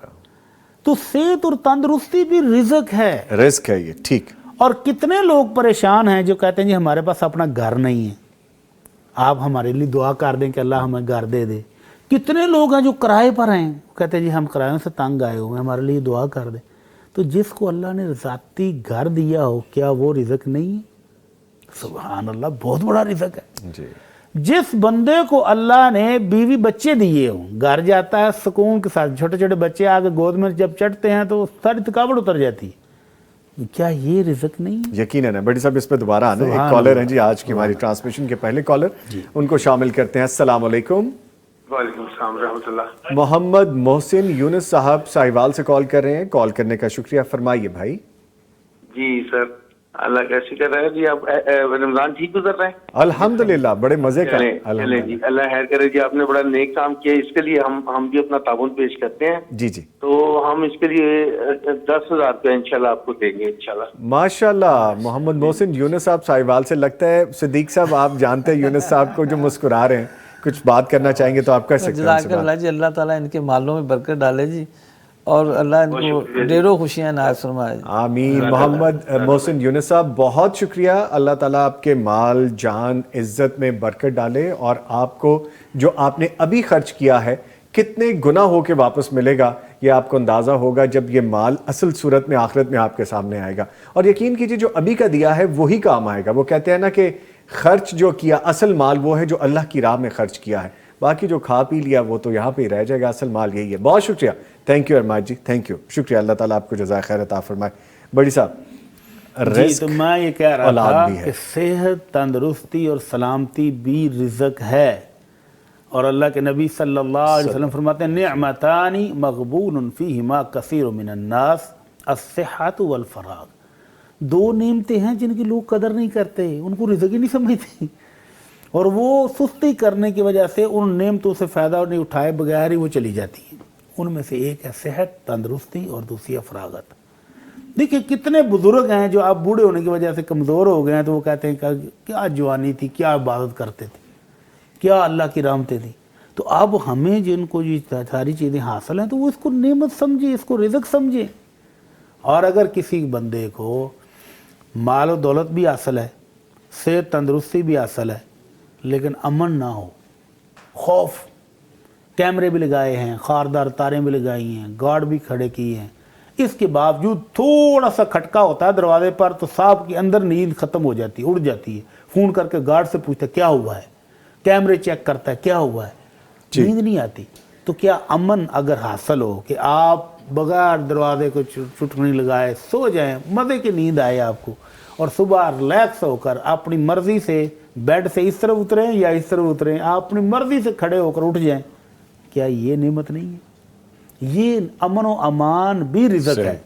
تو صحت اور تندرستی بھی رزق ہے، رزق ہے یہ، ٹھیک. اور کتنے لوگ پریشان ہیں جو کہتے ہیں جی ہمارے پاس اپنا گھر نہیں ہے، آپ ہمارے لیے دعا کر دیں کہ اللہ ہمیں گھر دے دے. کتنے لوگ ہیں جو کرائے پر ہیں، کہتے ہیں جی ہم کرایوں سے تنگ آئے ہوئے ہیں، ہمارے لیے دعا کر دیں. تو جس کو اللہ نے ذاتی گھر دیا ہو، کیا وہ رزق نہیں ہے؟ سبحان اللہ، بہت بڑا رزق ہے. جی جس بندے کو اللہ نے بیوی بچے دیے ہوں، گھر جاتا ہے سکون کے ساتھ، چھوٹے چھوٹے بچے آگے گود میں جب چڑھتے ہیں تو ساری تھکاوٹ اتر جاتی ہے، کیا یہ رزق نہیں ہے؟ یقیناً ہے. بڑی صاحب اس پہ دوبارہ آنا. ایک کالر ہیں جی آج کی ہماری ٹرانسمیشن کے پہلے کالر، ان کو شامل کرتے ہیں. السلام علیکم. وعلیکم السلام رحمۃ اللہ. محمد محسن یونس صاحب ساہیوال سے کال کر رہے ہیں. کال کرنے کا شکریہ. فرمائیے بھائی. جی سر، اللہ کیسی کر رہے ہیں جی آپ؟ رمضان ٹھیک گزر رہے ہیں؟ الحمدللہ بڑے مزے کا. چلیں جی، اللہ خیر کرے جی. آپ نے بڑا نیک کام کیا، اس کے لیے ہم بھی اپنا تعاون پیش کرتے ہیں. جی جی. تو ہم اس کے لیے 10,000 روپے انشاءاللہ آپ کو دیں گے انشاءاللہ. ماشاءاللہ. محمد محسن یونس صاحب ساہیوال سے. لگتا ہے صدیق صاحب آپ جانتے ہیں یونس صاحب کو جو مسکرا رہے ہیں، کچھ بات کرنا چاہیں گے تو آپ کر سکتے ہیں. جزاک اللہ جی، اللہ تعالیٰ ان کے مالوں میں برکت ڈالے جی، اور اللہ ان کو ڈھیروں خوشیاں عنایت فرمائے. آمین. محمد محسن یونس صاحب بہت شکریہ. اللہ تعالیٰ آپ کے مال جان عزت میں برکت ڈالے، اور آپ کو جو آپ نے ابھی خرچ کیا ہے کتنے گنا ہو کے واپس ملے گا یہ آپ کو اندازہ ہوگا جب یہ مال اصل صورت میں آخرت میں آپ کے سامنے آئے گا. اور یقین کیجیے جو ابھی کا دیا ہے وہی کام آئے گا. وہ کہتے ہیں نا کہ خرچ جو کیا، اصل مال وہ ہے جو اللہ کی راہ میں خرچ کیا ہے، باقی جو کھا پی لیا وہ تو یہاں پہ ہی رہ جائے گا. اصل مال یہی ہے. بہت شکریہ. Thank you Armaj ji, thank you. شکریہ. اللہ تعالیٰ آپ کو جزائے خیر عطا فرمائے. بڑی صاحب جی تو میں یہ کہہ رہا تھا کہ صحت، تندرستی اور سلامتی بھی رزق ہے. اور اللہ کے نبی صلی اللہ علیہ وسلم فرماتے ہیں نعمتان مغبون فیہما کثیر من الناس الصحت والفراغ. دو نعمتیں ہیں جن کی لوگ قدر نہیں کرتے، ان کو رزق ہی نہیں سمجھتے، اور وہ سستی کرنے کی وجہ سے ان نعمتوں سے فائدہ نہیں اٹھائے بغیر ہی وہ چلی جاتی ہیں. ان میں سے ایک ہے صحت، تندرستی، اور دوسری ہے فراغت. دیکھیں کتنے بزرگ ہیں جو آپ بوڑھے ہونے کی وجہ سے کمزور ہو گئے ہیں تو وہ کہتے ہیں کہ کیا جوانی تھی، کیا عبادت کرتے تھے، کیا اللہ کی رحمتیں تھیں. تو اب ہمیں جن کو یہ ساری چیزیں حاصل ہیں تو وہ اس کو نعمت سمجھیں، اس کو رزق سمجھیں. اور اگر کسی بندے کو مال و دولت بھی حاصل ہے، صحت تندرستی بھی حاصل ہے، لیکن امن نہ ہو، خوف، کیمرے بھی لگائے ہیں، خاردار تاریں بھی لگائی ہیں، گارڈ بھی کھڑے کیے ہیں، اس کے باوجود تھوڑا سا کھٹکا ہوتا ہے دروازے پر تو صاحب کے اندر نیند ختم ہو جاتی ہے، اڑ جاتی ہے. فون کر کے گارڈ سے پوچھتا ہے کیا ہوا ہے، کیمرے چیک کرتا ہے کیا ہوا ہے، نیند نہیں آتی. تو کیا امن اگر حاصل ہو کہ آپ بغیر دروازے کو چٹکنی لگائے سو جائیں، مزے کی نیند آئے آپ کو، اور صبح ریلیکس ہو کر اپنی مرضی سے بیڈ سے اس طرف اتریں یا اس طرف اتریں، آپ اپنی مرضی سے کھڑے ہو کر اٹھ جائیں، کیا یہ نعمت نہیں ہے؟ یہ امن و امان بھی رزق ہے.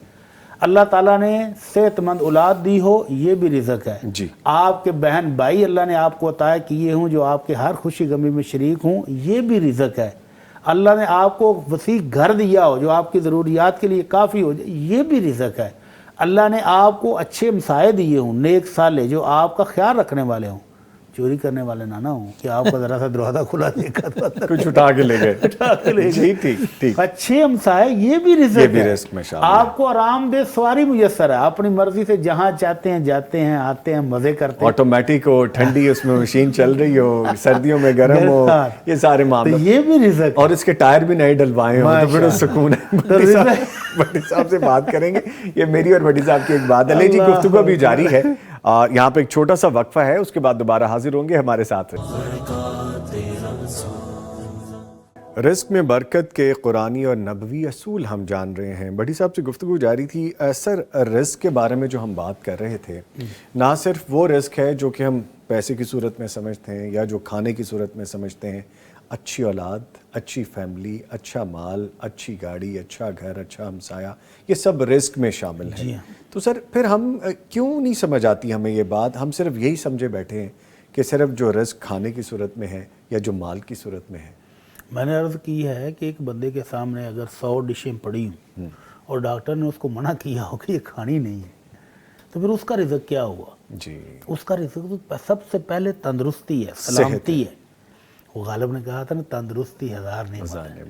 اللہ تعالیٰ نے صحت مند اولاد دی ہو، یہ بھی رزق ہے. آپ کے بہن بھائی اللہ نے آپ کو عطا کیے ہوں جو آپ کے ہر خوشی غمی میں شریک ہوں، یہ بھی رزق ہے. اللہ نے آپ کو وسیع گھر دیا ہو جو آپ کی ضروریات کے لیے کافی ہو، یہ بھی رزق ہے. اللہ نے آپ کو اچھے ہمسائے دیے ہوں، نیک صالح، جو آپ کا خیال رکھنے والے ہوں، چوری کرنے والے نہ ہوں کہ آپ کا ذرا سا دروازہ کھلا دیکھا تو کچھ اٹھا کے لے گئے. ٹھیک. اچھے ہمسائے یہ بھی رزق ہے. آپ کو آرام دہ سواری میسر ہے، اپنی مرضی سے جہاں چاہتے ہیں جاتے ہیں، آتے ہیں، مزے کرتے ہیں. آٹومیٹک ہو، ٹھنڈی اس میں مشین چل رہی ہو، سردیوں میں گرم ہو، یہ سارے معاملے. یہ بھی رزق ہے. اور اس کے ٹائر بھی نئے ڈلوائے ہوں تو بڑا سکون ہے. بڑی صاحب سے بات کریں گے. یہ میری اور بڑی صاحب کی ایک بات ہے. جی گفتگو بھی جاری ہے. یہاں پہ ایک چھوٹا سا وقفہ ہے، اس کے بعد دوبارہ حاضر ہوں گے. ہمارے ساتھ رزق میں برکت کے قرآنی اور نبوی اصول ہم جان رہے ہیں. بڑی صاحب سے گفتگو جاری تھی. سر رزق کے بارے میں جو ہم بات کر رہے تھے، نہ صرف وہ رزق ہے جو کہ ہم پیسے کی صورت میں سمجھتے ہیں یا جو کھانے کی صورت میں سمجھتے ہیں. اچھی اولاد، اچھی فیملی، اچھا مال، اچھی گاڑی، اچھا گھر، اچھا ہمسایہ، یہ سب رزق میں شامل ہے. تو سر پھر ہم کیوں نہیں سمجھ آتی ہمیں یہ بات؟ ہم صرف یہی سمجھے بیٹھے ہیں کہ صرف جو رزق کھانے کی صورت میں ہے یا جو مال کی صورت میں ہے. میں نے عرض کی ہے کہ ایک بندے کے سامنے اگر 100 ڈشیں پڑی ہوں اور ڈاکٹر نے اس کو منع کیا ہو کہ یہ کھانی نہیں ہے تو پھر اس کا رزق کیا ہوا؟ جی اس کا رزق تو سب سے پہلے تندرستی ہے، سلامتی ہے۔ وہ غالب نے کہا تھا نا تندرستی 1000 نعمت ہے،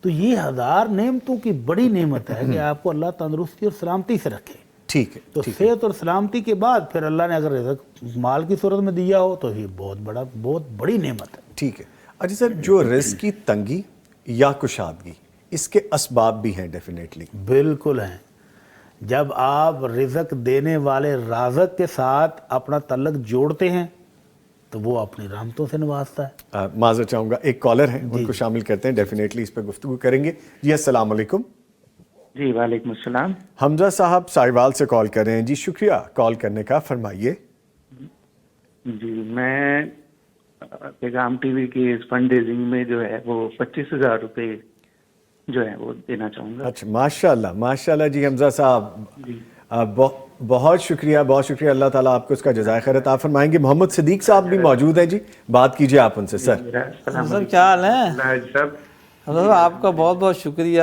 تو یہ 1000 نعمتوں کی بڑی نعمت ہے کہ آپ کو اللہ تندرستی اور سلامتی سے رکھے۔ ٹھیک ہے، تو صحت اور سلامتی کے بعد پھر اللہ نے اگر رزق مال کی صورت میں دیا ہو تو یہ بہت بڑی نعمت ہے۔ ٹھیک ہے۔ اچھا سر، جو رزق کی تنگی یا کشادگی، اس کے اسباب بھی ہیں ڈیفینیٹلی؟ بالکل ہیں۔ جب آپ رزق دینے والے رازق کے ساتھ اپنا تعلق جوڑتے ہیں تو وہ اپنی رحمتوں سے نوازتا ہے۔ معذرت چاہوں گا، ایک کالر ہیں، ان کو شامل کرتے ہیں، ڈیفینیٹلی اس پہ گفتگو کریں گے۔ جی السلام علیکم۔ جی وعلیکم السلام۔ حمزہ صاحب ساہیوال سے کال کر رہے ہیں۔ جی شکریہ کال کرنے کا، فرمائیے۔ جی میں پیغام ٹی وی کی اس فنڈ ریزنگ میں جو ہے وہ 25,000 روپے جو ہے وہ دینا چاہوں گا۔ اچھا ماشاءاللہ ماشاءاللہ جی حمزہ صاحب، بہت شکریہ بہت شکریہ، اللہ تعالیٰ آپ کو اس کا جزائے خیر عطا فرمائیں گے۔ محمد صدیق صاحب بھی موجود ہیں، جی بات کیجیے آپ ان سے۔ سر سر کیا حال ہے؟ حضرت آپ کا بہت بہت شکریہ،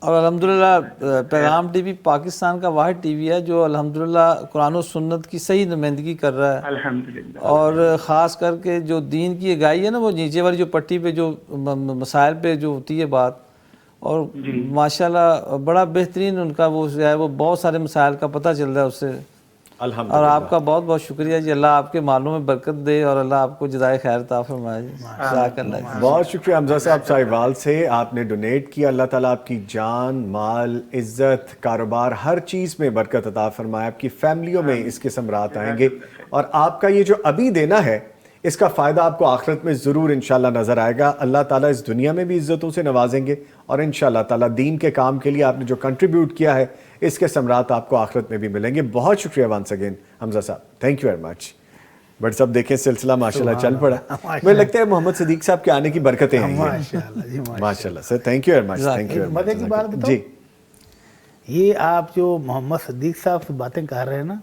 اور الحمدللہ پیغام ٹی وی پاکستان کا واحد ٹی وی ہے جو الحمدللہ قرآن و سنت کی صحیح نمائندگی کر رہا ہے، الحمدللہ، اور اور خاص کر کے جو دین کی اگائی ہے نا، وہ نیچے والی جو پٹی پہ جو مسائل پہ جو ہوتی ہے بات، اور ماشاءاللہ بڑا بہترین ان کا وہ ہے، وہ بہت سارے مسائل کا پتہ چل رہا ہے اس سے۔ الحمدللہ، اور آپ کا بہت بہت شکریہ جی، اللہ آپ کے مالوں میں برکت دے اور اللہ آپ کو جزائے خیر عطا فرمائے۔ جزاک اللہ۔ بہت شکریہ حمزہ صاحب ساہیوال سے، آپ نے ڈونیٹ کیا، اللہ تعالیٰ آپ کی جان مال عزت کاروبار ہر چیز میں برکت عطا فرمائے، آپ کی فیملیوں میں اس کے ثمرات آئیں گے، اور آپ کا یہ جو ابھی دینا ہے اس کا فائدہ آپ کو آخرت میں ضرور انشاءاللہ نظر آئے گا۔ اللہ تعالیٰ اس دنیا میں بھی عزتوں سے نوازیں گے، اور انشاءاللہ تعالیٰ دین کے کام کے لیے آپ نے جو کنٹریبیوٹ کیا ہے اس کے ثمرات آپ کو آخرت میں بھی ملیں گے۔ بہت شکریہ ونس اگین حمزہ صاحب، thank you very much. But سب دیکھیں سلسلہ ماشاءاللہ چل پڑا، مجھے لگتا ہے محمد صدیق صاحب کے آنے کی برکتیں ہیں ماشاءاللہ۔ Sir thank you very much, thank you very much. جی یہ آپ جو محمد صدیق صاحب سے باتیں کر رہے ہیں نا،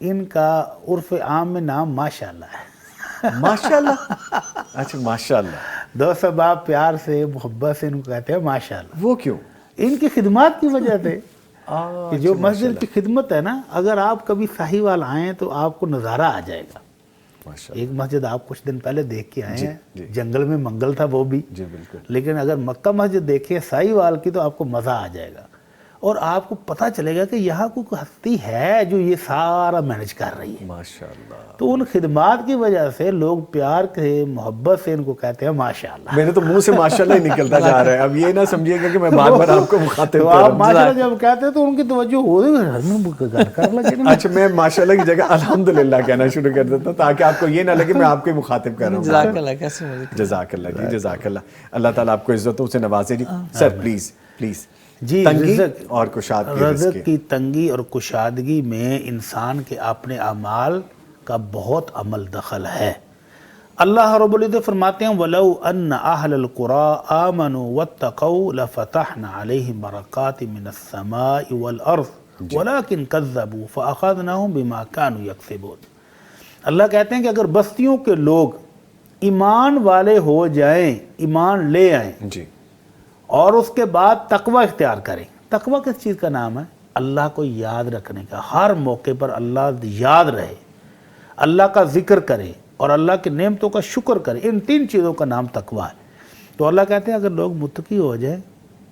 ان کا عرف عام میں نام ماشاءاللہ ہے۔ ماشاءاللہ، اچھا ماشاءاللہ، دوست آپ پیار سے محبت سے ان کو کہتے ہیں ماشاءاللہ۔ وہ کیوں؟ ان کی خدمات کی وجہ سے، کہ جو مسجد کی خدمت ہے نا، اگر آپ کبھی ساہیوال آئیں تو آپ کو نظارہ آ جائے گا۔ ایک مسجد آپ کچھ دن پہلے دیکھ کے آئے ہیں، جنگل میں منگل تھا وہ بھی، لیکن اگر مکہ مسجد دیکھیں ساہیوال کی تو آپ کو مزہ آ جائے گا، اور آپ کو پتہ چلے گا کہ یہاں کوئی ہستی ہے جو یہ سارا مینج کر رہی ہے ماشاءاللہ۔ تو ان خدمات کی وجہ سے لوگ پیار سے محبت سے ان کو کہتے ہیں ماشاءاللہ۔ میرے تو منہ سے ماشاءاللہ ہی نکلتا جا رہا ہے، اب یہ نہ سمجھیے گا کہ میں بار بار آپ کو مخاطب تو کر رہا آپ ہوں۔ ماشاءاللہ جب کہتے ہیں تو ان کی توجہ ہو گئی، اچھا میں ماشاءاللہ کی جگہ الحمدللہ کہنا شروع کر دیتا ہوں تاکہ آپ کو یہ نہ لگے میں آپ کو ہی مخاطب کر رہا ہوں۔ جزاک اللہ، کیسے مجھے جزاک اللہ جی، جزاک اللہ، اللہ تعالیٰ آپ کو عزتوں سے نوازے جی۔ سر پلیز پلیز، جی تنگی اور کشادگی، رزق کی تنگی اور کشادگی میں انسان کے اپنے اعمال کا بہت عمل دخل ہے۔ اللہ رب العزت فرماتے ہیں وَلَوْ أَنَّ أَهْلَ الْقُرَىٰ آمَنُوا وَاتَّقَوْا لَفَتَحْنَا عَلَيْهِمْ بَرَكَاتٍ مِّنَ السَّمَاءِ وَالْأَرْضِ وَلَكِنْ كَذَّبُوا فَأَخَذْنَاهُمْ بِمَا كَانُوا يَكْسِبُونَ۔ اللہ کہتے ہیں کہ اگر بستیوں کے لوگ ایمان والے ہو جائیں، ایمان لے آئیں جی، اور اس کے بعد تقوی اختیار کریں۔ تقوی کس چیز کا نام ہے؟ اللہ کو یاد رکھنے کا، ہر موقع پر اللہ یاد رہے، اللہ کا ذکر کرے اور اللہ کی نعمتوں کا شکر کرے، ان 3 چیزوں کا نام تقوی ہے۔ تو اللہ کہتے ہیں اگر لوگ متقی ہو جائیں،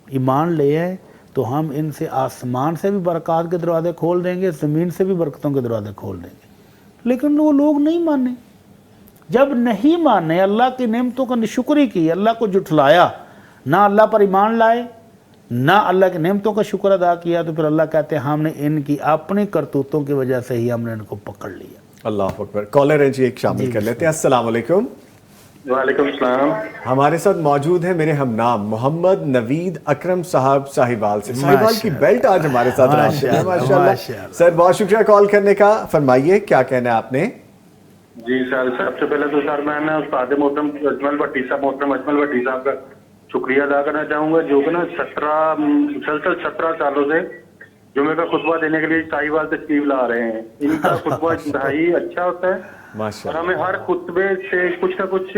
ایمان لے آئیں، تو ہم ان سے آسمان سے بھی برکات کے دروازے کھول دیں گے، زمین سے بھی برکتوں کے دروازے کھول دیں گے۔ لیکن وہ لوگ نہیں مانے، جب نہیں مانے، اللہ کی نعمتوں کا نشکری کی، اللہ کو جھٹلایا، نہ اللہ پر ایمان لائے، نہ اللہ کی نعمتوں کا شکر ادا کیا، تو پھر اللہ کہتے ہیں ہم نے ان کی اپنی کرتوتوں کی وجہ سے ہی ہم نے ان کو پکڑ لیا۔ اللہ اکبر۔ کالر ہے جی، ایک شامل کر لیتے ہیں۔ السلام علیکم۔ وعلیکم السلام۔ ہمارے ساتھ موجود ہیں میرے ہم نام محمد نوید اکرم صاحب ساہیوال سے۔ ساہیوال کی بیلٹ آج ہمارے ساتھ رابطے میں، ماشاءاللہ۔ سر بہت شکریہ کال کرنے کا، فرمائیے کیا کہنا ہے آپ نے؟ جی سر، سب سے پہلے تو سر میں نے استاد محترم اجمل بھٹی صاحب، محترم اجمل بھٹی صاحب کا شکریہ ادا کرنا چاہوں گا، جو کہ نا 17 سالوں سے جمعے کا خطبہ دینے کے لیے ساہیوال تشریف لا رہے ہیں۔ ان کا خطبہ انتہائی اچھا ہوتا ہے، اور ہمیں ہر خطبے سے کچھ نہ کچھ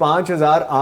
5000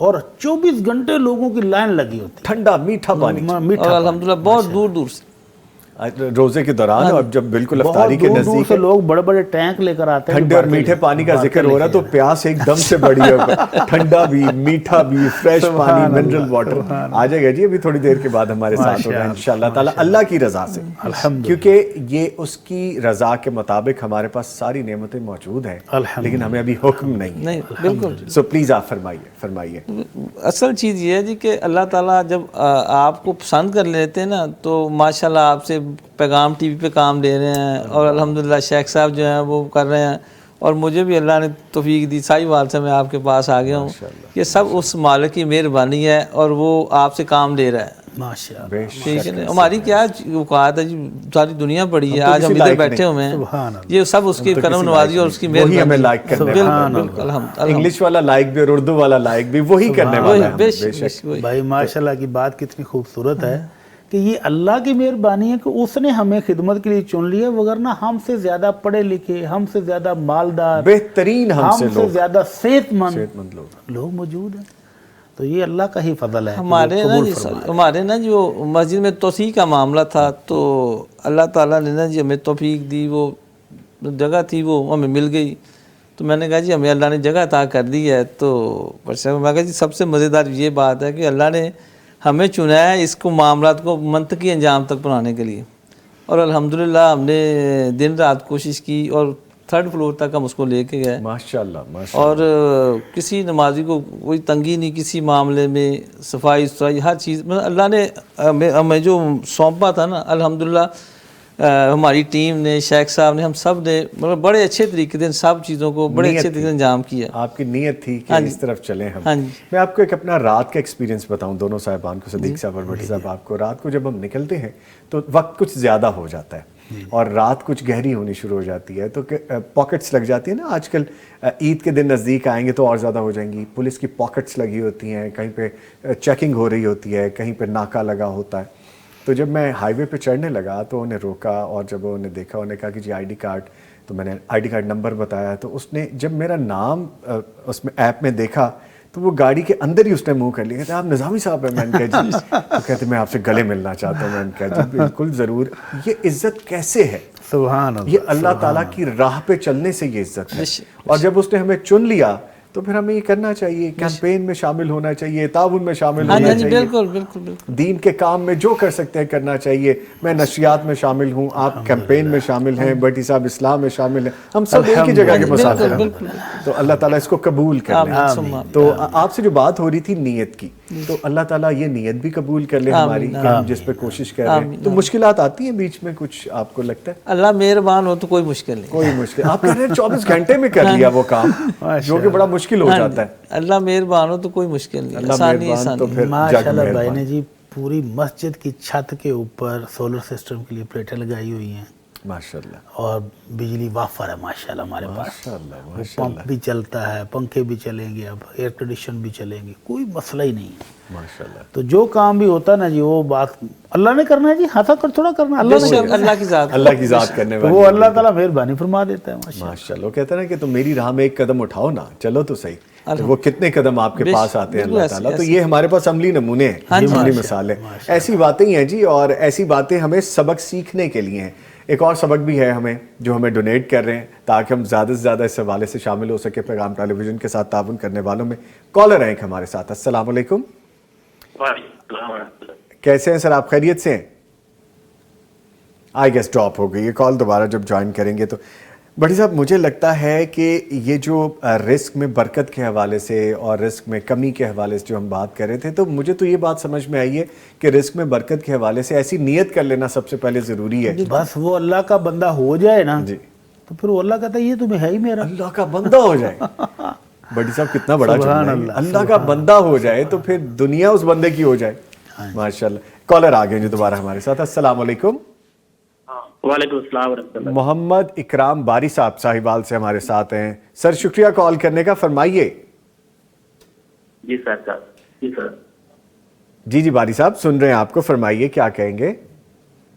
اور 24 گھنٹے لوگوں کی لائن لگی ہوتی ٹھنڈا میٹھا پانی ہے، میٹھا اور الحمدللہ بہت دور دور سے روزے کے دوران، اور جب بالکل افطاری کے دور دور نزدیک سے لوگ بڑے بڑے ٹینک لے کر آتے ہیں، ٹھنڈے اور میٹھے پانی کا ذکر ہو رہا تو پیاس ایک دم سے بڑی ہے، ٹھنڈا بھی میٹھا بھی فریش پانی منرل واٹر آ جائے گا جی ابھی تھوڑی دیر کے بعد ہمارے ساتھ ہوگا انشاءاللہ تعالی اللہ کی رضا سے، کیونکہ یہ اس کی رضا کے مطابق ہمارے پاس ساری نعمتیں موجود ہیں، لیکن ہمیں ابھی حکم نہیں، بالکل۔ سو پلیز آپ فرمائیے۔ اصل چیز یہ ہے جی کہ اللہ تعالیٰ جب آپ کو پسند کر لیتے ہیں نا تو ماشاءاللہ آپ سے پیغام ٹی وی پہ کام لے رہے ہیں، اور الحمدللہ شیخ صاحب جو ہیں وہ کر رہے ہیں، اور مجھے بھی اللہ نے توفیق دی، ساری بات سے میں آپ کے پاس آ گیا ہوں۔ یہ سب اس مالک کی مہربانی ہے، اور وہ آپ سے کام لے رہا ہے، ماشاءاللہ۔ ٹھیک ہے نا؟ ہماری کیا اوقات ہے جی، ساری دنیا پڑی ہے، آج ہم ادھر بیٹھے ہوئے ہیں، یہ سب اس کی کرم نوازی اور اس کی وہی ہمیں مہربانی، لائک کرنے بالکل الحمدللہ، انگلش والا لائک بھی اور اردو والا لائک بھی وہی کرنے والا ہے، بے شک بھائی ماشاءاللہ کی بات کتنی خوبصورت ہے کہ یہ اللہ کی مہربانی ہے کہ اس نے ہمیں خدمت کے لیے چن لیا، وگرنہ ہم سے زیادہ پڑھے لکھے، ہم سے زیادہ مالدار، بہترین ہم سے زیادہ صحت مند لوگ لوگ موجود ہیں، تو یہ اللہ کا ہی فضل ہے۔ ہمارے نا جو مسجد میں توسیع کا معاملہ تھا تو اللہ تعالیٰ نے نا جی ہمیں توفیق دی، وہ جگہ تھی وہ ہمیں مل گئی، تو میں نے کہا جی ہمیں اللہ نے جگہ عطا کر دی ہے، تو میں کہا جی سب سے مزیدار یہ بات ہے کہ اللہ نے ہمیں چنا ہے اس کو معاملات کو منطقی انجام تک پہنچانے کے لیے، اور الحمدللہ ہم نے دن رات کوشش کی، اور 3rd فلور تک ہم اس کو لے کے گئے، ماشاءاللہ، اور کسی نمازی کو کوئی تنگی نہیں، کسی معاملے میں صفائی ستھرائی ہر چیز، مطلب اللہ نے ہمیں جو سونپا تھا نا الحمدللہ، ہماری ٹیم نے، شیخ صاحب نے، ہم سب نے مطلب بڑے اچھے طریقے سے سب چیزوں کو بڑے اچھے طریقے سے انجام کیا۔ آپ کی نیت تھی کہ اس طرف چلیں ہم۔ میں آپ کو ایک اپنا رات کا ایکسپیرینس بتاؤں، دونوں صاحبان کو، صدیق صاحب اور بھٹی صاحب، آپ کو رات کو جب ہم نکلتے ہیں تو وقت کچھ زیادہ ہو جاتا ہے، اور رات کچھ گہری ہونی شروع ہو جاتی ہے، تو پاکٹس لگ جاتی ہیں نا، آج کل عید کے دن نزدیک آئیں گے تو اور زیادہ ہو جائیں گی، پولیس کی پاکٹس لگی ہوتی ہیں، کہیں پہ چیکنگ ہو رہی ہوتی ہے، کہیں پہ ناکا لگا ہوتا ہے۔ تو جب میں ہائی وے پہ چڑھنے لگا تو انہیں روکا، اور جب انہوں نے دیکھا، انہوں نے کہا کہ جی آئی ڈی کارڈ، تو میں نے آئی ڈی کارڈ نمبر بتایا، تو اس نے جب میرا نام اس میں ایپ میں دیکھا تو وہ گاڑی کے اندر ہی اس نے منہ کر لیا، کہتے ہیں آپ نظامی صاحب ہیں؟ میں نے کہا جی، تو کہتے میں آپ سے گلے ملنا چاہتا ہوں۔ میں نے کہا جی بالکل ضرور، یہ عزت کیسے ہے؟ سبحان اللہ، یہ اللہ تعالیٰ کی راہ پہ چلنے سے یہ عزت ہے، اور جب اس نے ہمیں چن لیا تو پھر ہمیں یہ کرنا چاہیے، کیمپین میں شامل ہونا چاہیے، تعاون میں شامل ہونا چاہیے، بالکل بالکل بالکل، دین کے کام میں جو کر سکتے ہیں کرنا چاہیے۔ میں نشریات میں شامل ہوں، آپ کیمپین میں شامل ہیں، بھٹی صاحب اسلام میں شامل ہیں، ہم سب ایک ہی جگہ کے مسافر ہیں، تو اللہ تعالیٰ اس کو قبول کر لے۔ تو آپ سے جو بات ہو رہی تھی نیت کی، تو اللہ تعالیٰ یہ نیت بھی قبول کر لے ہماری کہ ہم جس پہ کوشش کر رہے ہیں۔ تو مشکلات آتی ہیں بیچ میں کچھ، آپ کو لگتا ہے؟ اللہ مہربان ہو تو کوئی مشکل نہیں، کوئی مشکل، آپ کہہ رہے ہیں 24 گھنٹے میں کر لیا وہ کام، جو کہ بڑا مشکل ہو جاتا ہے۔ اللہ مہربان ہو تو کوئی مشکل نہیں، آسانی آسانی۔ ماشاءاللہ بھائی نے جی پوری مسجد کی چھت کے اوپر سولر سسٹم کے لیے پلیٹیں لگائی ہوئی ہیں، ماشاءاللہ، اور بجلی وافر ہے ماشاءاللہ ہمارے پاس، پمپ بھی چلتا ہے، پنکھے بھی چلیں گے، اب ایئر کنڈیشن بھی چلیں گے، کوئی مسئلہ ہی نہیں ہے ماشاءاللہ۔ تو جو کام بھی ہوتا ہے نا جی وہ بات اللہ نے کرنا ہے جی، ہاتھا کر تھوڑا کرنا ہے، اللہ کی ذات، اللہ کی ذات کرنے والی، وہ اللہ تعالیٰ مہربانی فرما دیتا ہے ماشاءاللہ۔ وہ کہتے ہیں نا کہ تم میری راہ میں ایک قدم اٹھاؤ نا، چلو تو صحیح، وہ کتنے قدم آپ کے پاس آتے ہیں اللہ تعالیٰ۔ تو یہ ہمارے پاس عملی نمونے ہیں، عملی مثالیں، ایسی باتیں ہی ہیں جی، اور ایسی باتیں ہمیں سبق سیکھنے کے لیے ہیں۔ ایک اور سبق بھی ہے ہمیں، جو ہمیں ڈونیٹ کر رہے ہیں تاکہ ہم زیادہ سے زیادہ اس حوالے سے شامل ہو سکے پیغام ٹیلی ویژن کے ساتھ تعاون کرنے والوں میں۔ کالر ہیں ہمارے ساتھ، السلام علیکم، کیسے ہیں سر آپ؟ خیریت سے ہیں؟ آئی گیس ڈراپ ہو گئی یہ کال، دوبارہ جب جوائن کریں گے تو۔ بھٹی صاحب مجھے لگتا ہے کہ یہ جو رزق میں برکت کے حوالے سے اور رزق میں کمی کے حوالے سے جو ہم بات کر رہے تھے، تو مجھے تو یہ بات سمجھ میں آئی ہے کہ رزق میں برکت کے حوالے سے ایسی نیت کر لینا سب سے پہلے ضروری ہے، بس وہ اللہ کا بندہ ہو جائے نا جی، تو پھر وہ اللہ کہتا ہے یہ تمہیں ہے ہی میرا، اللہ کا بندہ ہو جائے۔ بھٹی صاحب کتنا بڑا جملہ ہے، اللہ کا بندہ ہو جائے تو پھر دنیا اس بندے کی ہو جائے، ماشاءاللہ۔ کالر آ گئے جو دوبارہ ہمارے ساتھ، السلام علیکم۔ وعلیکم السلام ورحمۃ اللہ۔ محمد اکرام باری صاحب صاحبال سے ہمارے ساتھ ہیں سر، شکریہ کال کرنے کا، فرمائیے۔ جی سر، جی سر، جی باری صاحب سن رہے ہیں آپ کو، فرمائیے کیا کہیں گے۔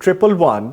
111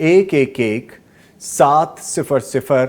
111 700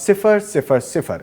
000।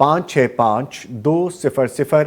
565 200।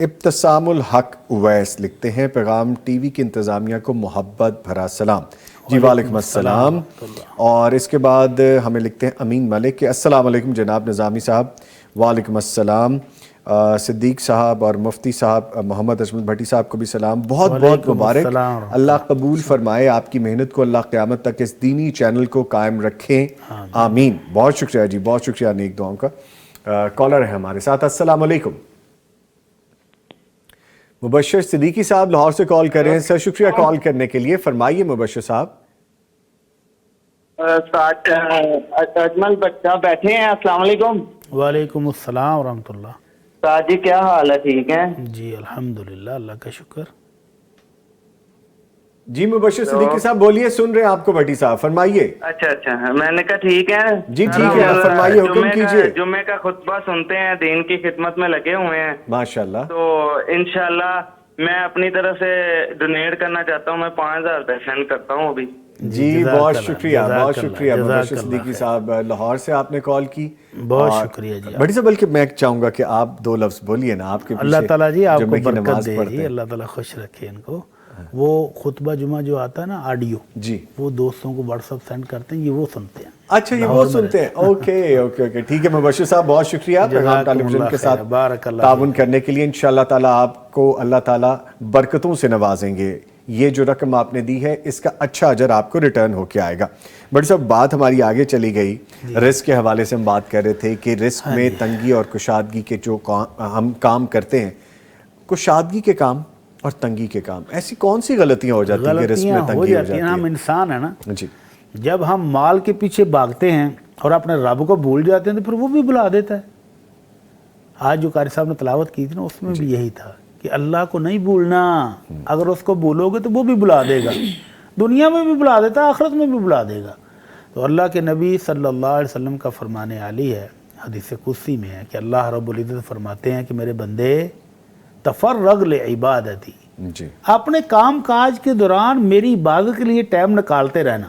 ابتسام الحق اویس لکھتے ہیں پیغام ٹی وی کی انتظامیہ کو محبت بھرا سلام. جی وعلیکم السلام. اور اس کے بعد ہمیں لکھتے ہیں امین ملک کہ السلام علیکم جناب نظامی صاحب. وعلیکم السلام. صدیق صاحب اور مفتی صاحب محمد اجمل بھٹی صاحب کو بھی سلام. بہت بہت مبارک. اللہ قبول فرمائے آپ کی محنت کو, اللہ قیامت تک اس دینی چینل کو قائم رکھیں, آمین. بہت شکریہ جی, بہت شکریہ نیک دعاؤں کا. کالر ہے ہمارے ساتھ. السلام علیکم. مبشر صدیقی صاحب لاہور سے کال کر رہے ہیں. سر شکریہ کال کرنے کے لیے, فرمائیے مبشر صاحب. اجمل بچہ بیٹھے ہیں. السلام علیکم. وعلیکم السلام ورحمۃ اللہ. سعد جی کیا حال ہے, ٹھیک ہیں؟ جی الحمدللہ, اللہ کا شکر. جی مبشر صدیقی صاحب بولیے, سن رہے ہیں آپ کو بھٹی صاحب, فرمائیے. اچھا میں نے کہا ٹھیک ہے. جی ٹھیک ہے, فرمائیے, حکم کیجیے. جمعے کا خطبہ سنتے ہیں, دین کی خدمت میں لگے ہوئے ہیں ماشاءاللہ. تو انشاءاللہ میں اپنی طرف سے ڈونیٹ کرنا چاہتا ہوں. میں 5000 روپے سینڈ کرتا ہوں ابھی. جی بہت شکریہ, بہت شکریہ مبشر صدیقی صاحب. لاہور سے آپ نے کال کی, بہت شکریہ جی. بھٹی صاحب بلکہ میں چاہوں گا کہ آپ 2 لفظ بولیے نا, آپ کے پیچھے اللہ تعالیٰ جی آپ کو جمعے کی برکت نماز دے پڑھتے جی, ہیں. اللہ تعالیٰ خوش رکھے ان کو. وہ خطبہ جمعہ جو آتا ہے نا آڈیو, جی وہ دوستوں کو واٹس ایپ سینڈ کرتے ہیں, یہ وہ سنتے ہیں. اچھا یہ وہ سنتے ہیں. اوکے اوکے اوکے, ٹھیک ہے مبشر صاحب, بہت شکریہ پیغام ٹیلی ویژن کے ساتھ تعاون کرنے کے لیے. انشاءاللہ تعالیٰ آپ کو اللہ تعالیٰ برکتوں سے نوازیں گے. یہ جو رقم آپ نے دی ہے اس کا اچھا اجر آپ کو ریٹرن ہو کے آئے گا. بٹ صاحب بات ہماری آگے چلی گئی, رزق کے حوالے سے ہم بات کر رہے تھے کہ رزق میں تنگی اور کشادگی کے جو ہم کام کرتے ہیں, کشادگی کے کام اور تنگی کے کام, ایسی کون سی غلطیاں ہو جاتی ہیں کہ رزق میں تنگی ہو جاتی ہے؟ ہم انسان ہیں نا جی, جب ہم مال کے پیچھے بھاگتے ہیں اور اپنے رب کو بھول جاتے ہیں تو پھر وہ بھی بلا دیتا ہے. آج جو قاری صاحب نے تلاوت کی تھی نا, اس میں بھی یہی تھا کہ اللہ کو نہیں بھولنا. اگر اس کو بھولو گے تو وہ بھی بلا دے گا, دنیا میں بھی بلا دیتا ہے, آخرت میں بھی بلا دے گا. تو اللہ کے نبی صلی اللہ علیہ وسلم کا فرمان عالی ہے, حدیث قدسی میں ہے کہ اللہ رب العزت فرماتے ہیں کہ میرے بندے تفرغ لعبادتی, جی اپنے کام کاج کے دوران میری عبادت کے لیے ٹائم نکالتے رہنا.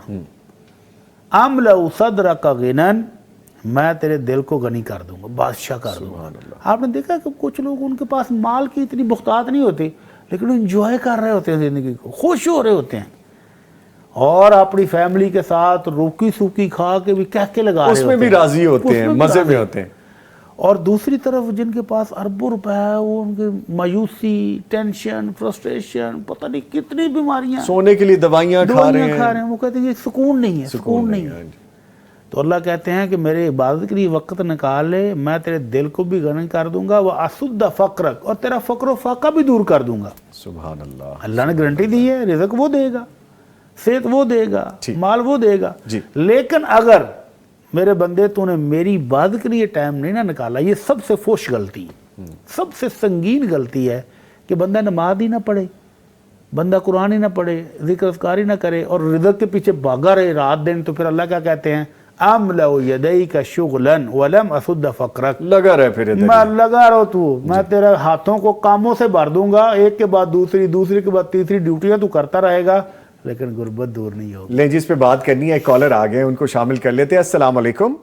املأ صدرک غنًا, میں تیرے دل کو غنی کر دوں گا, بادشاہ کر دوں گا. آپ نے دیکھا کہ کچھ لوگ ان کے پاس مال کی اتنی بختات نہیں ہوتی, لیکن انجوائے کر رہے ہوتے ہیں زندگی کو, خوش ہو رہے ہوتے ہیں, اور اپنی فیملی کے ساتھ روکی سوکی کھا کے بھی کہہ کے لگا رہے ہوتے ہیں, اس میں بھی راضی ہوتے ہیں, مزے میں ہوتے ہیں. اور دوسری طرف جن کے پاس اربوں روپے ہے, وہ ان کے مایوسی, ٹینشن, فرسٹریشن, پتہ نہیں کتنی بیماریاں, سونے کے لیے دوائیاں کھا رہے ہیں, وہ کہتے ہیں یہ سکون نہیں ہے, سکون نہیں ہے. تو اللہ کہتے ہیں کہ میرے عبادت کے لیے وقت نکال لے, میں تیرے دل کو بھی غنی کر دوں گا, وَأَسُدَّ فَقْرَكَ, اور تیرا فقر و فاقہ بھی دور کر دوں گا. سبحان اللہ. اللہ نے گارنٹی دی ہے, رزق وہ دے گا, صحت وہ دے گا, مال وہ دے گا. لیکن اگر میرے بندے تو نے میری عبادت کے لیے ٹائم نہیں نہ نکالا, یہ سب سے فوش غلطی, سب سے سنگین غلطی ہے کہ بندہ نماز ہی نہ پڑھے, بندہ قرآن ہی نہ پڑھے, ذکر اذکار ہی نہ کرے, اور رزق کے پیچھے بھاگا رہے رات دن. تو پھر اللہ کیا کہتے ہیں, املأ یدیک شغلا ولم اسد فقرک, لگا رہے پھر میں لگا رہو تو, میں تیرے ہاتھوں کو کاموں سے بھر دوں گا, ایک کے بعد دوسری, دوسری کے بعد تیسری ڈیوٹیاں تو کرتا رہے گا, لیکن غربت دور نہیں ہوگی. لیں جی, اس پہ بات کرنی ہے, ایک کالر آ گئے, ان کو شامل کر لیتے ہیں. السلام علیکم.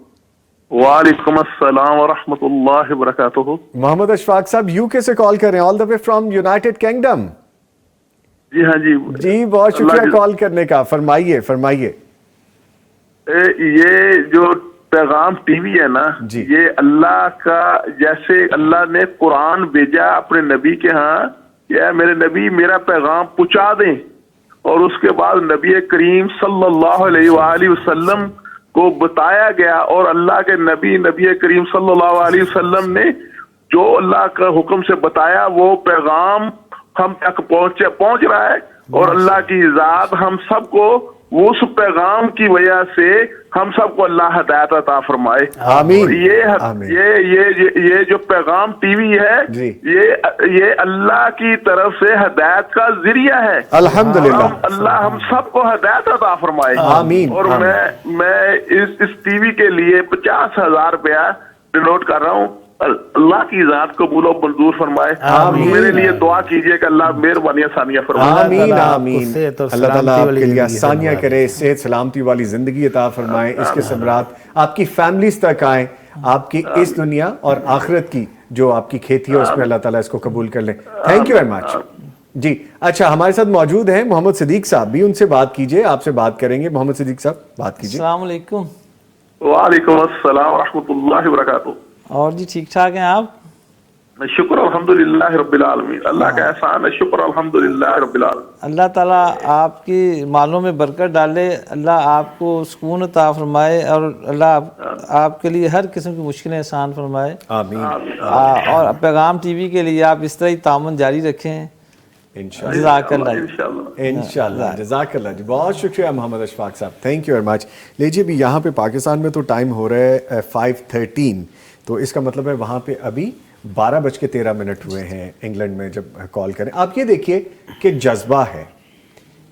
وعلیکم السلام ورحمۃ اللہ وبرکاتہ. محمد اشفاق صاحب یو کے سے کال کر رہے ہیں, آل the way from United kingdom. جی ہاں جی. جی بہت شکریہ کال کرنے کا, فرمائیے فرمائیے. یہ جو پیغام ٹی وی ہے نا, یہ اللہ کا, جیسے اللہ نے قرآن بھیجا اپنے نبی کے ہاں, یا میرے نبی میرا پیغام پہنچا دیں, اور اس کے بعد نبی کریم صلی اللہ علیہ وآلہ وسلم کو بتایا گیا, اور اللہ کے نبی کریم صلی اللہ علیہ وسلم نے جو اللہ کا حکم سے بتایا وہ پیغام ہم تک پہنچ رہا ہے, اور اللہ کی ذات ہم سب کو اس پیغام کی وجہ سے ہم سب کو اللہ ہدایت عطا فرمائے. آمین. یہ جو پیغام ٹی وی ہے, یہ اللہ کی طرف سے ہدایت کا ذریعہ ہے. الحمدللہ. اللہ ہم سب کو ہدایت عطا فرمائے. آمین. اور میں اس ٹی وی کے لیے 50,000 روپیہ ڈونیٹ کر رہا ہوں. اللہ کی ذات قبول و منظور فرمائے. میرے لیے دعا کیجئے کہ اللہ مہربانی آسانیاں فرمائے. آمین آمین. اللہ تعالیٰ آپ کے لیے آسانیاں کرے, صحت سلامتی والی زندگی عطا فرمائے, اس کے ثمرات آپ کی فیملیز تک آئیں, آپ کی اس دنیا اور آخرت کی جو آپ کی کھیتی ہے اس میں اللہ تعالیٰ اس کو قبول کر لیں. Thank you very much. جی اچھا ہمارے ساتھ موجود ہیں محمد صدیق صاحب بھی, ان سے بات کیجئے, آپ سے بات کریں گے. محمد صدیق صاحب بات کیجئے. السلام علیکم. وعلیکم السلام ورحمۃ اللہ وبرکاتہ. اور جی ٹھیک ٹھاک ہیں آپ؟ شکر الحمدللہ رب العالمین, اللہ کا احسان ہے, شکر الحمدللہ رب العالمین. اللہ تعالیٰ آپ کی مالوں میں برکت ڈالے, اللہ آپ کو سکون عطا فرمائے, اور اللہ آپ کے لیے ہر قسم کی مشکلیں آسان فرمائے. آمین. اور پیغام ٹی وی کے لیے آپ اس طرح ہی تعاون جاری رکھیں انشاءاللہ. جزاک اللہ. انشاءاللہ جزاک اللہ جی, بہت شکریہ محمد اشفاق صاحب, تھینک یو ویری مچ. لیجیے بھی یہاں پہ پاکستان میں تو ٹائم ہو رہا ہے 5:13, تو اس کا مطلب ہے وہاں پہ ابھی 12:13 ہوئے ہیں انگلینڈ میں جب کال کریں. آپ یہ دیکھیے کہ جذبہ ہے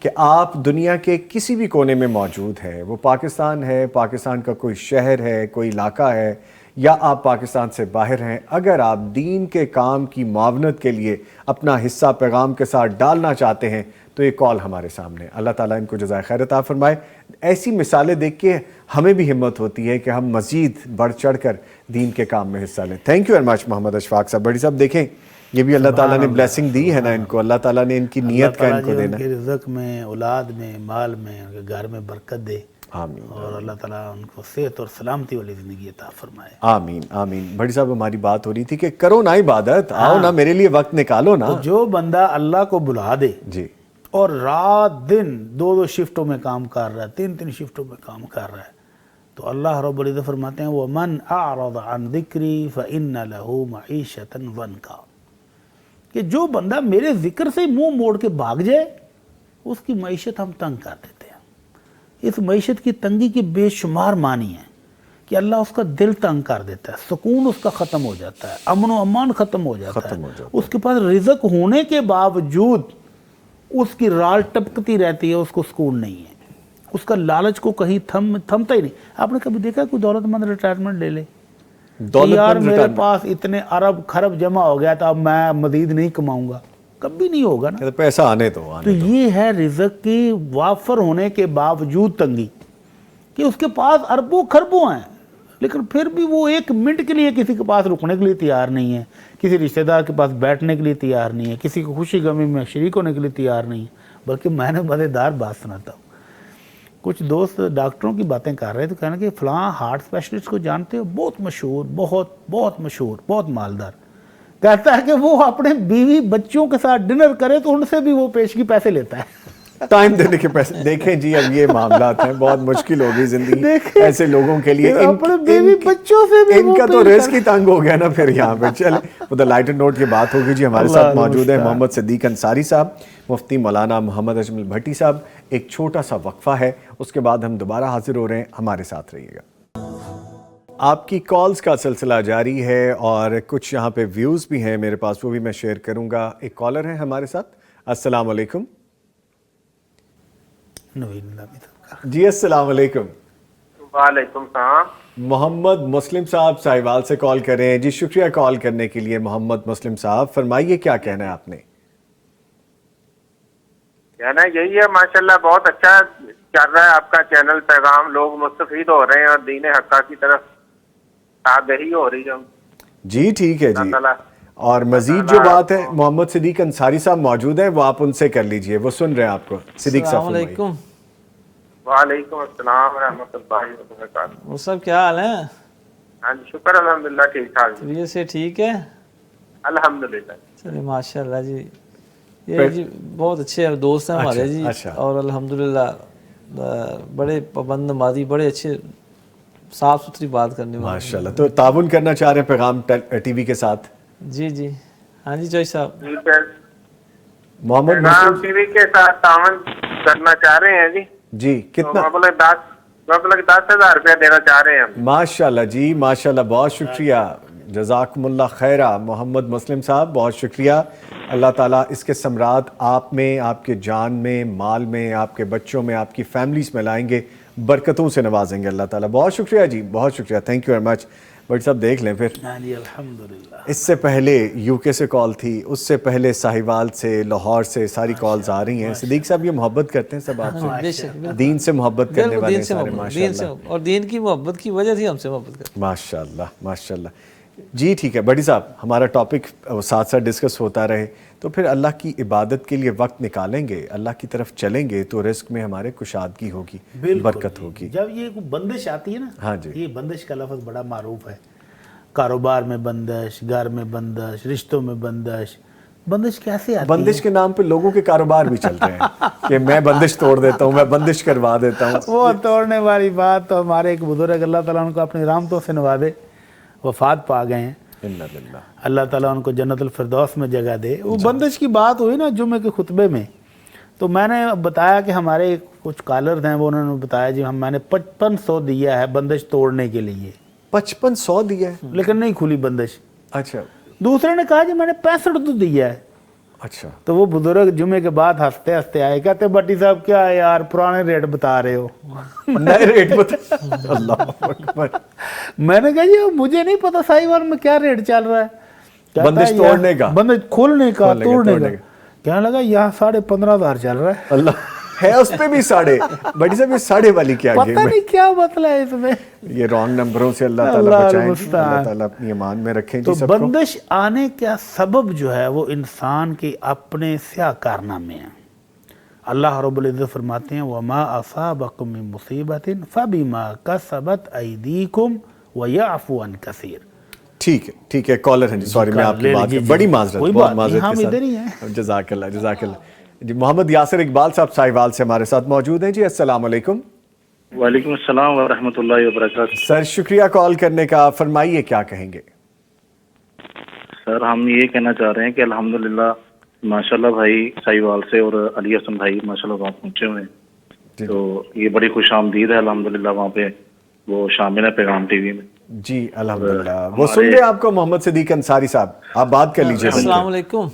کہ آپ دنیا کے کسی بھی کونے میں موجود ہیں, وہ پاکستان ہے, پاکستان کا کوئی شہر ہے, کوئی علاقہ ہے, یا آپ پاکستان سے باہر ہیں, اگر آپ دین کے کام کی معاونت کے لیے اپنا حصہ پیغام کے ساتھ ڈالنا چاہتے ہیں تو یہ کال ہمارے سامنے. اللہ تعالیٰ ان کو جزائے خیر عطا فرمائے. ایسی مثالیں دیکھ کے ہمیں بھی ہمت ہوتی ہے کہ ہم مزید بڑھ چڑھ کر دین کے کام میں حصہ لیں. تھینک یو ویری مچ محمد اشفاق صاحب. بڑی صاحب دیکھیں یہ بھی اللہ تعالیٰ نے بلیسنگ دی ہے نا ان کو, اللہ تعالیٰ نے ان کی نیت کا ان کو دینا. ان کے رزق میں, اولاد میں, مال میں, ان کے گھر میں برکت دے. آمین. اور اللہ تعالیٰ ان کو صحت اور سلامتی والی زندگی عطا فرمائے. آمین آمین. بڑی صاحب ہماری بات ہو رہی تھی کہ کرو نا عبادت, آؤ نا میرے لیے وقت نکالو نا. جو بندہ اللہ کو بلا دے جی, اور رات دن 2 شفٹوں میں کام کر رہا ہے, 3 شفٹوں میں کام کر رہا ہے, تو اللہ رب العزت فرماتے ہیں وَمَنْ أَعْرَضَ عَنْ ذِكْرِي فَإِنَّ لَهُ مَعِيشَةً ضَنْكَا, کہ جو بندہ میرے ذکر سے منہ موڑ کے بھاگ جائے اس کی معیشت ہم تنگ کر دیتے ہیں. اس معیشت کی تنگی کے بے شمار معنی ہیں کہ اللہ اس کا دل تنگ کر دیتا ہے, سکون اس کا ختم ہو جاتا ہے, امن و امان ختم ہو جاتا ہے. اس کے پاس رزق ہونے کے باوجود اس کی رال ٹپکتی رہتی ہے, اس کو سکون نہیں ہے, اس کا لالچ کو کہیں تھمتا ہی نہیں. آپ نے کبھی دیکھا کوئی دولت مند ریٹائرمنٹ لے لے, یار میرے پاس اتنے ارب خرب جمع ہو گیا تھا اب میں مزید نہیں کماؤں گا, کبھی نہیں ہوگا نا. پیسہ آنے تو یہ ہے رزق کی وافر ہونے کے باوجود تنگی, کہ اس کے پاس اربوں خربوں ہیں لیکن پھر بھی وہ 1 منٹ کے لیے کسی کے پاس رکنے کے لیے تیار نہیں ہے, کسی رشتہ دار کے پاس بیٹھنے کے لیے تیار نہیں ہے, کسی کو خوشی غمی میں شریک ہونے کے لیے تیار نہیں ہے. بلکہ میں نے مزیدار بات سناتا ہوں, کچھ دوست ڈاکٹروں کی باتیں کر رہے تو کہنا کہ فلاں ہارٹ اسپیشلسٹ کو جانتے ہو, بہت مشہور, بہت مشہور, بہت مالدار. کہتا ہے کہ وہ اپنے بیوی بچوں کے ساتھ ڈنر کرے تو ان سے بھی وہ پیشگی پیسے لیتا ہے, ٹائم دینے کے پیسے. دیکھیں جی اب یہ معاملات ہیں, بہت مشکل ہوگی زندگی ایسے لوگوں کے لیے. ان کا تو رزق ہی تنگ ہو گیا نا پھر یہاں پہ. چلے ادھر لائٹر نوٹ کی بات ہوگی جی. ہمارے ساتھ موجود ہیں محمد صدیق انصاری صاحب, مفتی مولانا محمد اجمل بھٹی صاحب. ایک چھوٹا سا وقفہ ہے, اس کے بعد ہم دوبارہ حاضر ہو رہے ہیں, ہمارے ساتھ رہیے گا. آپ کی کالز کا سلسلہ جاری ہے اور کچھ یہاں پہ ویوز بھی ہیں میرے پاس, وہ بھی میں شیئر کروں گا. ایک کالر ہے ہمارے ساتھ. السلام علیکم. جی السلام علیکم. وعلیکم السلام. محمد مسلم صاحب ساہیوال سے کال کر رہے ہیں جی. شکریہ کال کرنے کے لیے محمد مسلم صاحب. فرمائیے کیا کہنا ہے آپ نے. کہنا یہی ہے ماشاءاللہ بہت اچھا چل رہا ہے آپ کا چینل, پیغام لوگ مستفید ہو رہے ہیں اور دین حقہ کی طرف آگہی ہو رہی ہے. جی ٹھیک ہے جی. اور مزید جو بات ہے محمد صدیق انصاری صاحب موجود ہیں, وہ آپ ان سے کر لیجئے, وہ سن رہے ہیں آپ کو. صدیق صاحب السلام علیکم. وعلیکم السلام ورحمۃ اللہ وبرکاتہ. وہ سب کیا حال ہے؟ ہاں جی شکر الحمدللہ ٹھیک ٹھاک. طبیعت سے ٹھیک ہے الحمدللہ. چلے ماشاء اللہ جی. یہ جی بہت اچھے دوست ہیں ہمارے جی, اور الحمدللہ بڑے پابند نمازی, بڑے اچھے صاف ستھری بات کرنے والے ماشاء اللہ. تو تعاون کرنا چاہ رہے ہیں پیغام ٹی وی کے ساتھ. جی جی ہاں جی جوئی صاحب. محمد پیغام ٹی وی کے ساتھ تعاون کرنا چاہ رہے ہیں جی. جی کتنا؟ 10,000 روپیہ دینا چاہ رہے ہیں. ماشاء اللہ جی ماشاء اللہ, بہت شکریہ, جزاکم اللہ خیرہ. محمد مسلم صاحب بہت شکریہ. اللہ تعالیٰ اس کے ثمرات آپ میں, آپ کے جان میں, مال میں, آپ کے بچوں میں, آپ کی فیملیز میں لائیں گے, برکتوں سے نوازیں گے اللہ تعالیٰ. بہت شکریہ جی, بہت شکریہ. Thank you very much. But صاحب دیکھ لیں پھر, اس سے پہلے یو کے سے کال تھی, اس سے پہلے ساہیوال سے, لاہور سے ساری کالز آ رہی ہیں. صدیق صاحب یہ محبت کرتے ہیں سب آپ سے, دین سے محبت کرنے والے ہیں سارے ماشاء اللہ, اور دین کی محبت کی وجہ سے ہم سے محبت کرتے ہیں ماشاء اللہ ماشاء اللہ. جی ٹھیک ہے بڑی صاحب، ہمارا ٹاپک ساتھ ساتھ ڈسکس ہوتا رہے، تو پھر اللہ کی عبادت کے لیے وقت نکالیں گے، اللہ کی طرف چلیں گے تو رزق میں ہمارے کشادگی ہوگی، برکت ہوگی۔ جب یہ بندش آتی ہے نا، ہاں جی، یہ بندش کا لفظ بڑا معروف ہے، کاروبار میں بندش، گھر میں بندش، رشتوں میں بندش۔ بندش کیسے آتی ہے؟ بندش کے نام پہ لوگوں کے کاروبار بھی چل رہے ہیں کہ میں بندش توڑ دیتا ہوں، میں بندش کروا دیتا ہوں۔ وہ توڑنے والی بات تو ہمارے ایک بزرگ اللہ تعالیٰ ان کو اپنی رحمتوں سے نوازے، وفات پا گئے ہیں، اللہ تعالیٰ ان کو جنت الفردوس میں جگہ دے۔ وہ بندش کی بات ہوئی نا جمعے کے خطبے میں، تو میں نے بتایا کہ ہمارے کچھ کالرز ہیں، وہ انہوں نے بتایا جی میں نے 5500 دیا ہے بندش توڑنے کے لیے۔ 5500 دیا ہے لیکن نہیں کھلی بندش۔ اچھا، دوسرے نے کہا جی میں نے 65 تو دیا ہے۔ اچھا، تو وہ بزرگ جمعے کے بعد ہنستے ہنستے آئے، کہتے بٹی صاحب کیا ہے یار، پرانے ریٹ بتا رہے ہو، نئے ریٹ بتا۔ اللہ اکبر۔ میں نے کہا جی مجھے نہیں پتا ساہیوال میں کیا ریٹ چل رہا ہے، بندش توڑنے کا، بندش کھولنے کا، توڑنے کا۔ کہنے لگا یہاں 15,500 چل رہا ہے۔ اللہ ہے اس پہ بھی ساڑھے، بڑی صاحب یہ ساڑھے والی کیا گیم ہے؟ پتہ نہیں کیا مسئلہ ہے اس میں۔ یہ رانگ نمبروں سے اللہ تعالیٰ بچائیں، اللہ تعالیٰ اپنی امان میں رکھیں جی سب کو۔ تو بندش آنے کا سبب جو ہے وہ انسان کے اپنے سیاہ کارنامے ہیں۔ اللہ رب العزت فرماتے ہیں وَمَا أَصَابَكُم مِّن مُّصِيبَةٍ فَبِمَا كَسَبَتْ أَيْدِيكُمْ وَيَعْفُو عَن كَثِيرٍ۔ ٹھیک ہے کالر ہیں جی، سوری میں آپ کی بات بڑی معذرت، بہت معذرت کے ساتھ، جزاک اللہ جزاک اللہ جی۔ محمد یاسر اقبال صاحب ساہیوال سے ہمارے ساتھ موجود ہیں جی، السلام علیکم۔ وعلیکم السلام ورحمۃ اللہ وبرکاتہ۔ سر شکریہ کال کرنے کا، فرمائیے کیا کہیں گے؟ سر ہم یہ کہنا چاہ رہے ہیں کہ الحمدللہ ماشاءاللہ بھائی ساہیوال سے اور علی حسن بھائی ماشاءاللہ وہاں پہنچے ہوئے ہیں، تو یہ بڑی خوش آمدید ہے الحمدللہ، وہاں پہ وہ شامل ہے پیغام ٹی وی میں۔ جی الحمدللہ، وہ سن رہے آپ کو محمد صدیق انصاری صاحب، آپ بات کر لیجیے۔ السلام علیکم۔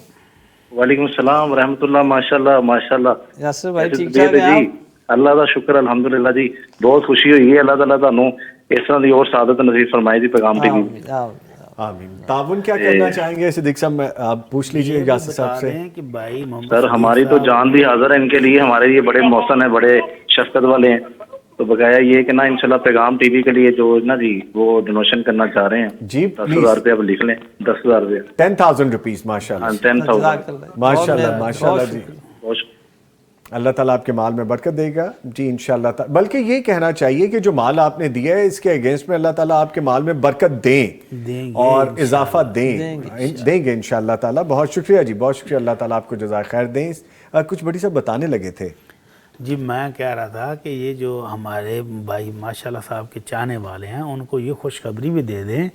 وعلیکم السلام ورحمۃ اللہ، ماشاءاللہ ماشاءاللہ۔ یاسر بھائی ٹھیک ٹھاک ہیں جی؟ اللہ کا شکر الحمدللہ جی، بہت خوشی ہوئی ہے، اللہ تعالیٰ تانوں اس طرح دی اور سعادت نصیب فرمائے جی پیغام ٹی وی میں۔ آمین۔ تعاون کیا کرنا چاہیں گے صدیق صاحب؟ آپ پوچھ لیجیے یاسر صاحب سے۔ سر ہماری تو جان بھی حاضر ہے ان کے لیے، ہمارے لیے بڑے محسن ہیں، بڑے شفقت والے ہیں، تو بقایا یہ کہ نا انشاءاللہ پیغام ٹی وی کے لیے جو نا جی وہ ڈونیشن کرنا چاہ رہے ہیں جی، 10,000 روپے اب لکھ لیں، 10,000 روپے، 10,000 روپیز۔ ماشاء اللہ، 10,000 ماشاء اللہ ماشاء اللہ جی، اللہ تعالیٰ آپ کے مال میں برکت دے گا جی انشاءاللہ تعالیٰ۔ بلکہ یہ کہنا چاہیے کہ جو مال آپ نے دیا ہے اس کے اگینسٹ میں اللہ تعالیٰ آپ کے مال میں برکت دیں اور اضافہ دیں گے انشاءاللہ تعالیٰ۔ بہت شکریہ جی، بہت شکریہ، اللہ تعالیٰ آپ کو جزائے خیر دیں۔ کچھ بڑی صاحب بتانے لگے تھے جی، میں کہہ رہا تھا کہ یہ جو ہمارے بھائی ماشاءاللہ صاحب کے چاہنے والے ہیں ان کو یہ خوشخبری بھی دے دیں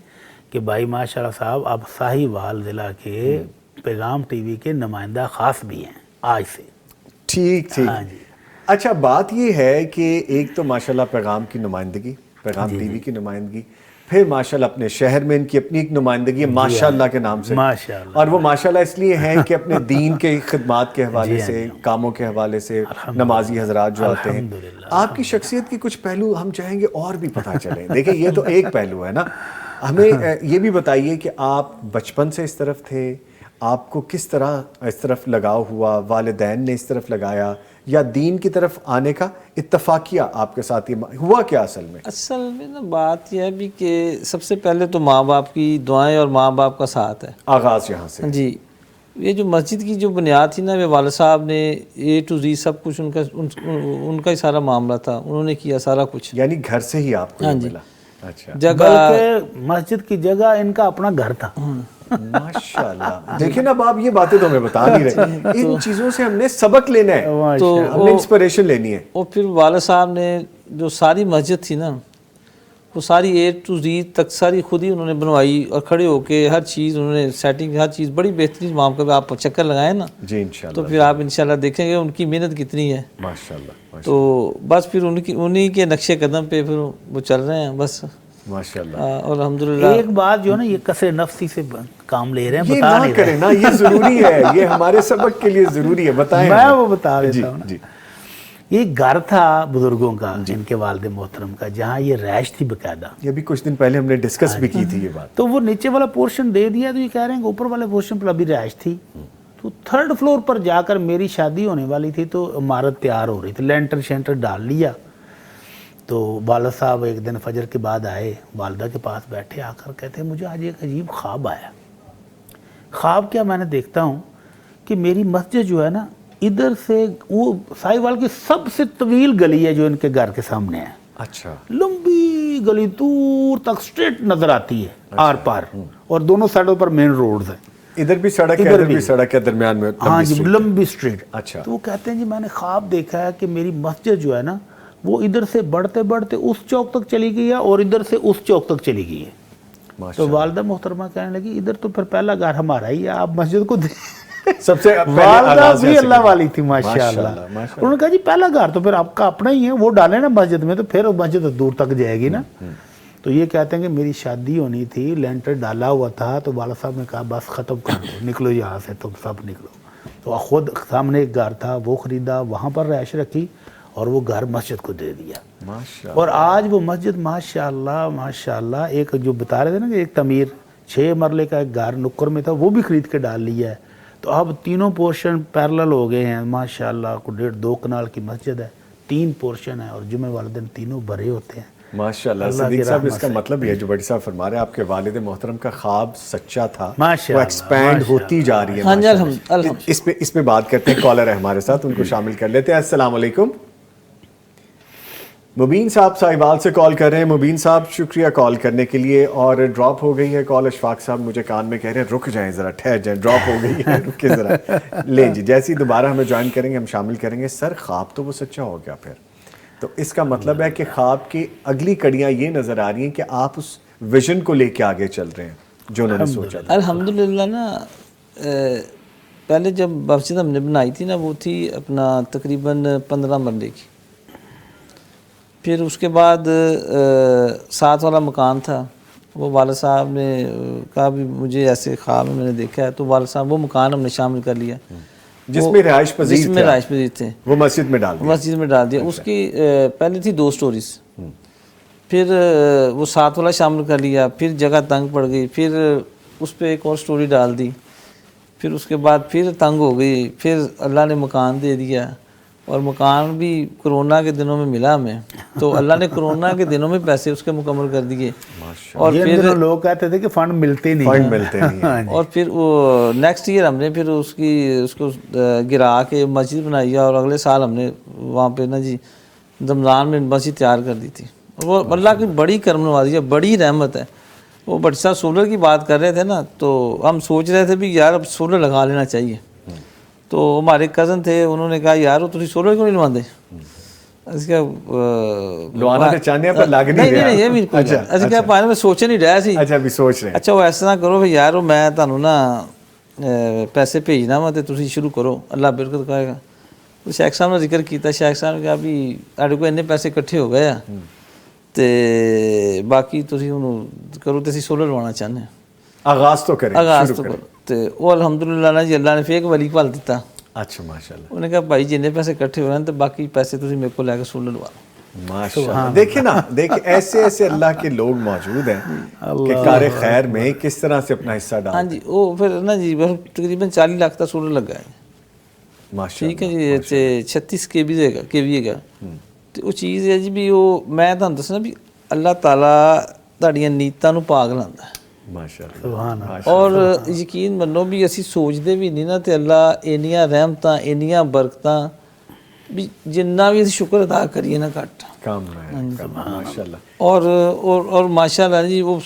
کہ بھائی ماشاءاللہ صاحب اب ساہیوال ضلع کے پیغام ٹی وی کے نمائندہ خاص بھی ہیں آج سے۔ ٹھیک ٹھیک، اچھا بات یہ ہے کہ ایک تو ماشاءاللہ پیغام کی نمائندگی، پیغام ٹی وی کی نمائندگی، پھر ماشاءاللہ اپنے شہر میں ان کی اپنی ایک نمائندگی ہے ماشاءاللہ کے نام سے، اور وہ ماشاءاللہ اس لیے ہیں کہ اپنے دین کے خدمات کے حوالے سے، کاموں کے حوالے سے نمازی حضرات جو آتے ہیں، آپ کی شخصیت کی کچھ پہلو ہم چاہیں گے اور بھی پتہ چلیں۔ دیکھیں یہ تو ایک پہلو ہے نا، ہمیں یہ بھی بتائیے کہ آپ بچپن سے اس طرف تھے، آپ کو کس طرح اس طرف لگاؤ ہوا، والدین نے اس طرف لگایا یا دین کی طرف آنے کا اتفاقیہ آپ کے ساتھ یہ ہوا کیا؟ اصل میں نا بات یہ ہے بھی کہ سب سے پہلے تو ماں باپ کی دعائیں اور ماں باپ کا ساتھ ہے، آغاز یہاں سے جی۔ یہ جو مسجد کی جو بنیاد تھی نا، وہ والد صاحب نے A to Z سب کچھ ان کا ہی سارا معاملہ تھا، انہوں نے کیا سارا کچھ، یعنی گھر سے ہی آپ کو ملا۔ اچھا، بلکہ مسجد کی جگہ ان کا اپنا گھر تھا۔ ماشاءاللہ، دیکھیں اب آپ یہ باتیں تو ہمیں بتا نہیں رہے، ان چیزوں سے ہم نے سبق لینا ہے، تو ہم نے انسپریشن لینی ہے۔ اور پھر والد صاحب نے جو ساری مسجد تھی نا، وہ ساری A to Z تک ساری خود ہی انہوں نے بنوائی، اور کھڑے ہو کے ہر چیز انہوں نے سیٹنگ، ہر چیز بڑی بہترین وہاں پہ آپ چکر لگائیں نا جی انشاءاللہ، تو پھر آپ انشاءاللہ دیکھیں گے ان کی محنت کتنی ہے ماشاءاللہ۔ تو بس پھر انہی کے نقشے قدم پہ پھر وہ چل رہے ہیں بس ماشاءاللہ۔ اور الحمدللہ ایک بات جو ہے نا، یہ کثر نفسی سے کام لے رہے ہیں، یہ بتا نہ نہیں کریں نا، یہ ضروری ہے، یہ ہمارے سبق کے لیے ضروری ہے، بتائیں۔ میں وہ بتا دیتا ہوں جی۔ یہ گھر تھا بزرگوں کا، ان کے والد محترم کا، جہاں یہ رہائش تھی باقاعدہ، یہ بھی کچھ دن پہلے ہم نے ڈسکس بھی کی تھی یہ بات۔ تو وہ نیچے والا پورشن دے دیا، تو یہ کہہ رہے ہیں کہ اوپر والے پورشن پر ابھی رہائش تھی، تو 3rd فلور پر جا کر میری شادی ہونے والی تھی، تو عمارت تیار ہو رہی تھی، لینٹر شینٹر ڈال لیا، تو والد صاحب ایک دن فجر کے بعد آئے، والدہ کے پاس بیٹھے، آ کر کہتے ہیں مجھے آج ایک عجیب خواب آیا۔ خواب کیا، میں نے دیکھتا ہوں کہ میری مسجد جو ہے نا، ادھر سے وہ سائی وال کی سب سے طویل گلی ہے جو ان کے گھر کے سامنے ہے، اچھا، لمبی گلی دور تک سٹریٹ نظر آتی ہے آر پار، اور دونوں سائڈوں پر مین روڈز ہیں، ادھر بھی سڑک ہے ادھر بھی سڑک ہے، درمیان میں ہاں جی لمبی سٹریٹ۔ اچھا، تو وہ کہتے ہیں جی میں نے خواب دیکھا ہے کہ میری مسجد جو ہے نا وہ ادھر سے بڑھتے بڑھتے اس چوک تک چلی گئی ہے اور ادھر سے اس چوک تک چلی گئی ہے۔ تو والدہ محترمہ کہنے لگی ادھر تو پھر پہلا گھر ہمارا ہی ہے، آپ مسجد کو سب سے والدہ بھی اللہ والی تھی ماشاءاللہ، انہوں نے کہا جی پہلا گھر تو پھر آپ کا اپنا ہی ہے، وہ ڈالیں نا مسجد میں تو پھر مسجد دور تک جائے گی نا۔ تو یہ کہتے ہیں کہ میری شادی ہونی تھی، لینٹر ڈالا ہوا تھا، تو والد صاحب نے کہا بس ختم کر دو، نکلو یہاں سے تم سب نکلو۔ تو خود سامنے ایک گھر تھا وہ خریدا، وہاں پر رہائش رکھی اور وہ گھر مسجد کو دے دیا، اور آج وہ مسجد ماشاءاللہ ماشاءاللہ، ایک جو بتا رہے تھے نا کہ ایک تعمیر 6 مرلے کا ایک گھر نکر میں تھا وہ بھی خرید کے ڈال لیا ہے، تو اب تینوں پورشن پیرلل ہو گئے ہیں ماشاءاللہ، 1.5-2 کنال کی مسجد ہے، 3 پورشن ہے، اور جمعہ والے دن تینوں بھرے ہوتے ہیں ماشاءاللہ۔ صدیق صاحب اس کا مطلب یہ جو بڑی صاحب فرما رہے ہیں آپ کے والد محترم کا خواب سچا تھا، وہ ایکسپینڈ ہوتی جا رہی ہے۔ اس میں بات کرتے ہیں، کالر ہے ہمارے ساتھ، ان کو شامل کر لیتے ہیں۔ السلام علیکم، مبین صاحب ساہیوال سے کال کر رہے ہیں۔ مبین صاحب شکریہ کال کرنے کے لیے، اور ڈراپ ہو گئی ہے کال، اشفاق صاحب مجھے کان میں کہہ رہے ہیں رک جائیں ذرا، ٹھہر جائیں، ڈراپ ہو گئی ہے، رکے ذرا۔ لیں جی، جیسے ہی دوبارہ ہمیں جوائن کریں گے ہم شامل کریں گے۔ سر خواب تو وہ سچا ہو گیا پھر، تو اس کا مطلب ہے کہ خواب کی اگلی کڑیاں یہ نظر آ رہی ہیں کہ آپ اس ویژن کو لے کے آگے چل رہے ہیں جو انہوں نے سوچا تھا۔ الحمدللہ نا، پہلے جب مسجد ہم نے بنائی تھی نا، وہ تھی اپنا تقریباً 15 مرلے کی، پھر اس کے بعد 7 والا مکان تھا، وہ والد صاحب نے کہا بھی مجھے ایسے خواب میں نے دیکھا ہے، تو والد صاحب وہ مکان ہم نے شامل کر لیا، جس میں رہائش پذیر تھے، وہ مسجد میں ڈال دیا۔ اس کی پہلے تھی 2 سٹوریز، پھر وہ 7 والا شامل کر لیا، پھر جگہ تنگ پڑ گئی، پھر اس پہ ایک اور سٹوری ڈال دی، پھر اس کے بعد پھر تنگ ہو گئی، پھر اللہ نے مکان دے دیا، اور مکان بھی کرونا کے دنوں میں ملا ہمیں، تو اللہ نے کرونا کے دنوں میں پیسے اس کے مکمل کر دیے، اور پھر لوگ کہتے تھے کہ فنڈ ملتے نہیں، اور پھر وہ نیکسٹ ایئر ہم نے پھر اس کو گرا کے مسجد بنائی، اور اگلے سال ہم نے وہاں پہ نا جی رمضان میں مسجد تیار کر دی تھی۔ وہ اللہ کی بڑی کرم نوازی ہے، بڑی رحمت ہے۔ وہ بڑی صاحب سولر کی بات کر رہے تھے نا، تو ہم سوچ رہے تھے بھی یار اب سولر لگا لینا چاہیے، تو ہمارے کزن تھے، انہوں نے کہا یار تسی سولر کیوں نہیں لگواندے؟ اس کا لوانا تے چاہنے پر لگ نہیں رہا، نہیں یہ بالکل اچھا کیا پانے میں سوچے نہیں رہا سی، اچھا بھی سوچ رہے ہیں، اچھا وہ ایسا نہ کرو یار میں تانوں نا پیسے بھیجنا وا تے تسی شروع کرو، اللہ برکت کرے گا۔ تو شیخ صاحب نے ذکر کیتا، شیخ صاحب نے کہا بھی ساڈے کو اتنے پیسے اکٹھے ہو گئے تے باقی تسی ہن کرو تے اسی سولر لوانا چاہنے ہیں، آغاز تو کریں، آغاز تو کرو۔ تے وہ الحمدللہ نا جی اللہ نے پھر ایک ولی پال دیتا، اچھا ماشاءاللہ، انہوں نے کہا بھائی جتنے پیسے اکٹھے ہوئے ہیں تو باقی پیسے تسی میرے کو لے کے سولر لوا لو۔ ماشاءاللہ، دیکھیں نا، دیکھیں ایسے ایسے اللہ کے لوگ موجود ہیں کہ کار خیر میں کس طرح سے اپنا حصہ ڈالتے ہیں۔ ہاں جی، وہ پھر نا جی تقریباً 40 لاکھ کا سولر لگا ہے، ٹھیک ہے جی، 36 KVA کا، تو وہ چیز ہے جی بھی وہ میں تہاں دسنا بھی اللہ تعالیٰ تہاڈیاں نیتاں نوں پاک لاندا ہے، اور یقین منو بھی اسی سوچتے بھی نہیں نا تے اللہ اینیاں رحمتاں اینیاں برکتاں بھی جنہ بھی اسی شکر ادا کریے نا گھٹ کام ماشاءاللہ، اور ماشاءاللہ جی وہ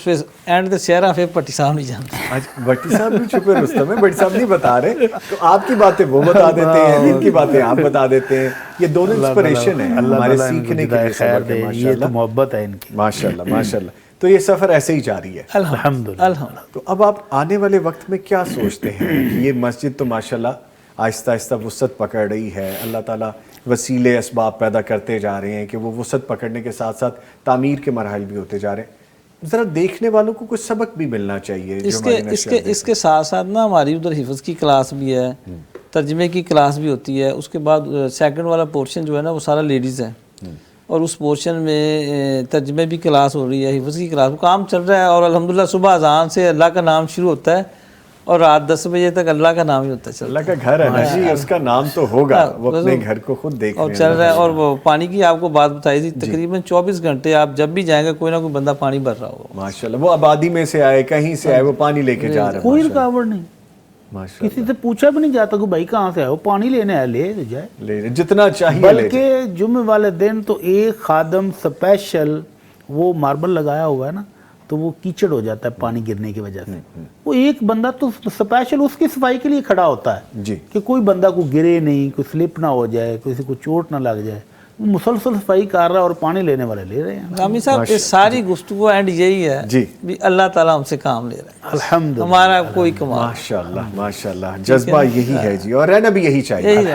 اینڈ تے سیرا پھر بٹی صاحب نہیں جانتے، بٹی صاحب بھی شکر رستم ہے، بٹی صاحب نہیں بتا رہے تو آپ کی باتیں وہ بتا دیتے ہیں، ان کی باتیں آپ بتا دیتے ہیں، یہ دونوں انسپریشن ہیں ہمارے سیکھنے کے لیے، سبق ہے، یہ تو محبت ہے ان کی ماشاءاللہ ماشاءاللہ۔ تو یہ سفر ایسے ہی جاری ہے الحمدللہ۔ تو اب آپ آنے والے وقت میں کیا سوچتے ہیں کہ یہ مسجد تو ماشاءاللہ آہستہ آہستہ وسعت پکڑ رہی ہے، اللہ تعالیٰ وسیلے اسباب پیدا کرتے جا رہے ہیں کہ وہ وسعت پکڑنے کے ساتھ ساتھ تعمیر کے مراحل بھی ہوتے جا رہے ہیں، ذرا دیکھنے والوں کو کچھ سبق بھی ملنا چاہیے۔ اس کے ساتھ ساتھ نا ہماری ادھر حفظ کی کلاس بھی ہے، ترجمے کی کلاس بھی ہوتی ہے، اس کے بعد سیکنڈ والا پورشن جو ہے نا وہ سارا لیڈیز ہے، اور اس پورشن میں ترجمے بھی کلاس ہو رہی ہے، حفظ کی کلاس کام چل رہا ہے، اور الحمدللہ صبح اذان سے اللہ کا نام شروع ہوتا ہے اور رات 10 بجے تک اللہ کا نام ہی ہوتا ہے. اللہ کا گھر ہے نا جی, اس کا نام تو ہوگا, وہ اپنے گھر کو خود دیکھ اور چل رہا ہے. اور وہ پانی کی آپ کو بات بتائی تھی, تقریباً 24 گھنٹے آپ جب بھی جائیں گے کوئی نہ کوئی بندہ پانی بھر رہا ہوگا. ماشاءاللہ, وہ آبادی میں سے آئے, کہیں سے آئے, وہ پانی لے کے جا رہے ہیں, کوئی رکاوٹ نہیں, کسی سے پوچھا بھی نہیں جاتا کہ بھائی کہاں سے آئے ہو, پانی لینے آئے لے جائے, لے جتنا چاہیے. بلکہ جمعے والے دن تو ایک خادم سپیشل وہ ماربل لگایا ہوا ہے نا, تو وہ کیچڑ ہو جاتا ہے پانی گرنے کی وجہ سے, وہ ایک بندہ تو سپیشل اس کی صفائی کے لیے کھڑا ہوتا ہے کہ کوئی بندہ کو گرے نہیں, کوئی سلپ نہ ہو جائے, کسی کو چوٹ نہ لگ جائے. مسلسل صفائی کر رہا ہے اور پانی لینے والے لے رہے ہیں. غامی صاحب یہ ساری گفتگو اینڈ یہی ہے بھی اللہ تعالیٰ ہم سے کام لے رہا ہے, الحمدللہ, ہمارا کوئی کمال. ماشاءاللہ ماشاءاللہ, جذبہ یہی ہے جی, اور رہنا بھی یہی چاہیے.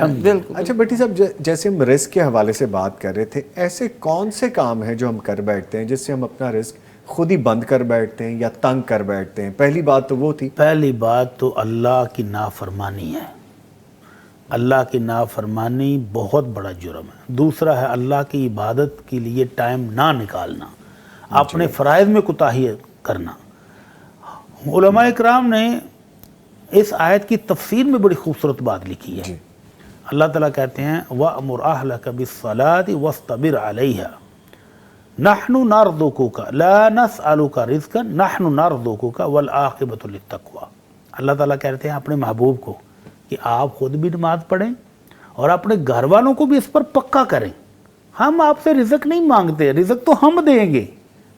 اچھا بھٹی صاحب, جیسے ہم رزق کے حوالے سے بات کر رہے تھے, ایسے کون سے کام ہیں جو ہم کر بیٹھتے ہیں جس سے ہم اپنا رزق خود ہی بند کر بیٹھتے ہیں یا تنگ کر بیٹھتے ہیں؟ پہلی بات تو وہ تھی, پہلی بات تو اللہ کی نافرمانی ہے. اللہ کی نافرمانی بہت بڑا جرم ہے. دوسرا ہے اللہ کی عبادت کے لیے ٹائم نہ نکالنا, اپنے فرائض میں کوتاہی کرنا. علماء اکرام نے اس آیت کی تفسیر میں بڑی خوبصورت بات لکھی ہے. اللہ تعالیٰ کہتے ہیں وَأْمُرْ أَهْلَكَ بِالصَّلَاةِ وَاسْتَبِرْ عَلَيْهَا نَحْنُ نَرْزُقُكَ لَا نَسْأَلُكَ رِزْقًا نَحْنُ نَرْزُقُكَ وَالْعَاقِبَةُ لِلتَّقْوَىٰ. اللہ تعالیٰ کہتے ہیں اپنے محبوب کو کہ آپ خود بھی نماز پڑھیں اور اپنے گھر والوں کو بھی اس پر پکا کریں. ہم آپ سے رزق نہیں مانگتے, رزق تو ہم دیں گے,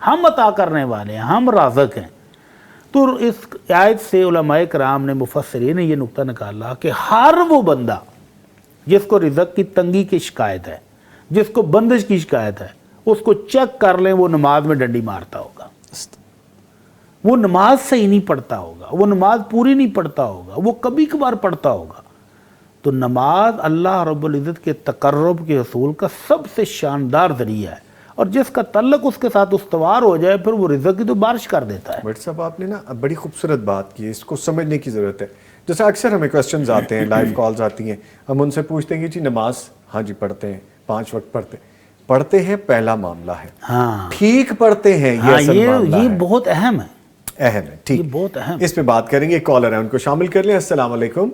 ہم عطا کرنے والے ہیں, ہم رازق ہیں. تو اس آیت سے علماء کرام نے, مفسرین نے یہ نقطہ نکالا کہ ہر وہ بندہ جس کو رزق کی تنگی کی شکایت ہے, جس کو بندش کی شکایت ہے, اس کو چیک کر لیں, وہ نماز میں ڈنڈی مارتا ہوگا, وہ نماز صحیح نہیں پڑھتا ہوگا, وہ نماز پوری نہیں پڑھتا ہوگا, وہ کبھی کبھار پڑھتا ہوگا. تو نماز اللہ رب العزت کے تقرب کے حصول کا سب سے شاندار ذریعہ ہے, اور جس کا تعلق اس کے ساتھ استوار ہو جائے پھر وہ رزق کی تو بارش کر دیتا ہے. بٹ صاحب آپ نے نا بڑی خوبصورت بات کی, اس کو سمجھنے کی ضرورت ہے. جیسے اکثر ہمیں کوسچنز آتے ہیں, لائیو کالز آتی ہیں, ہم ان سے پوچھتے ہیں کہ جی نماز, ہاں جی پڑھتے ہیں, 5 وقت پڑھتے ہیں, پہلا معاملہ ہے, ہاں ٹھیک پڑھتے ہیں, یہ بہت اہم ہے, اہم ہے, ٹھیک, بہت اہم. اس پہ بات کریں گے. کالر ہیں, ان کو شامل کر لیں. السلام علیکم.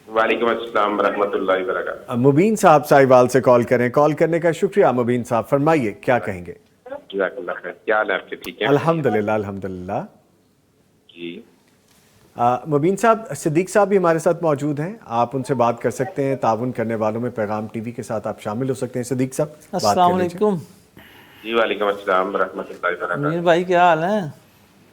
وعلیکم السلام ورحمۃ اللہ وبرکاتہ. مبین صاحب ساہیوال سے کال کریں. کال کرنے کا شکریہ مبین صاحب, فرمائیے کیا کہیں گے. جزاک اللہ خیر. کیا حال ہے آپ کے؟ ٹھیک ہے الحمدللہ الحمدللہ. جی مبین صاحب, صدیق صاحب بھی ہمارے ساتھ موجود ہیں, آپ ان سے بات کر سکتے ہیں. تعاون کرنے والوں میں پیغام ٹی وی کے ساتھ آپ شامل ہو سکتے ہیں. صدیق صاحب السلام علیکم. جی وعلیکم السلام ورحمۃ اللہ وبرکاتہ. امیر بھائی کیا حال ہے؟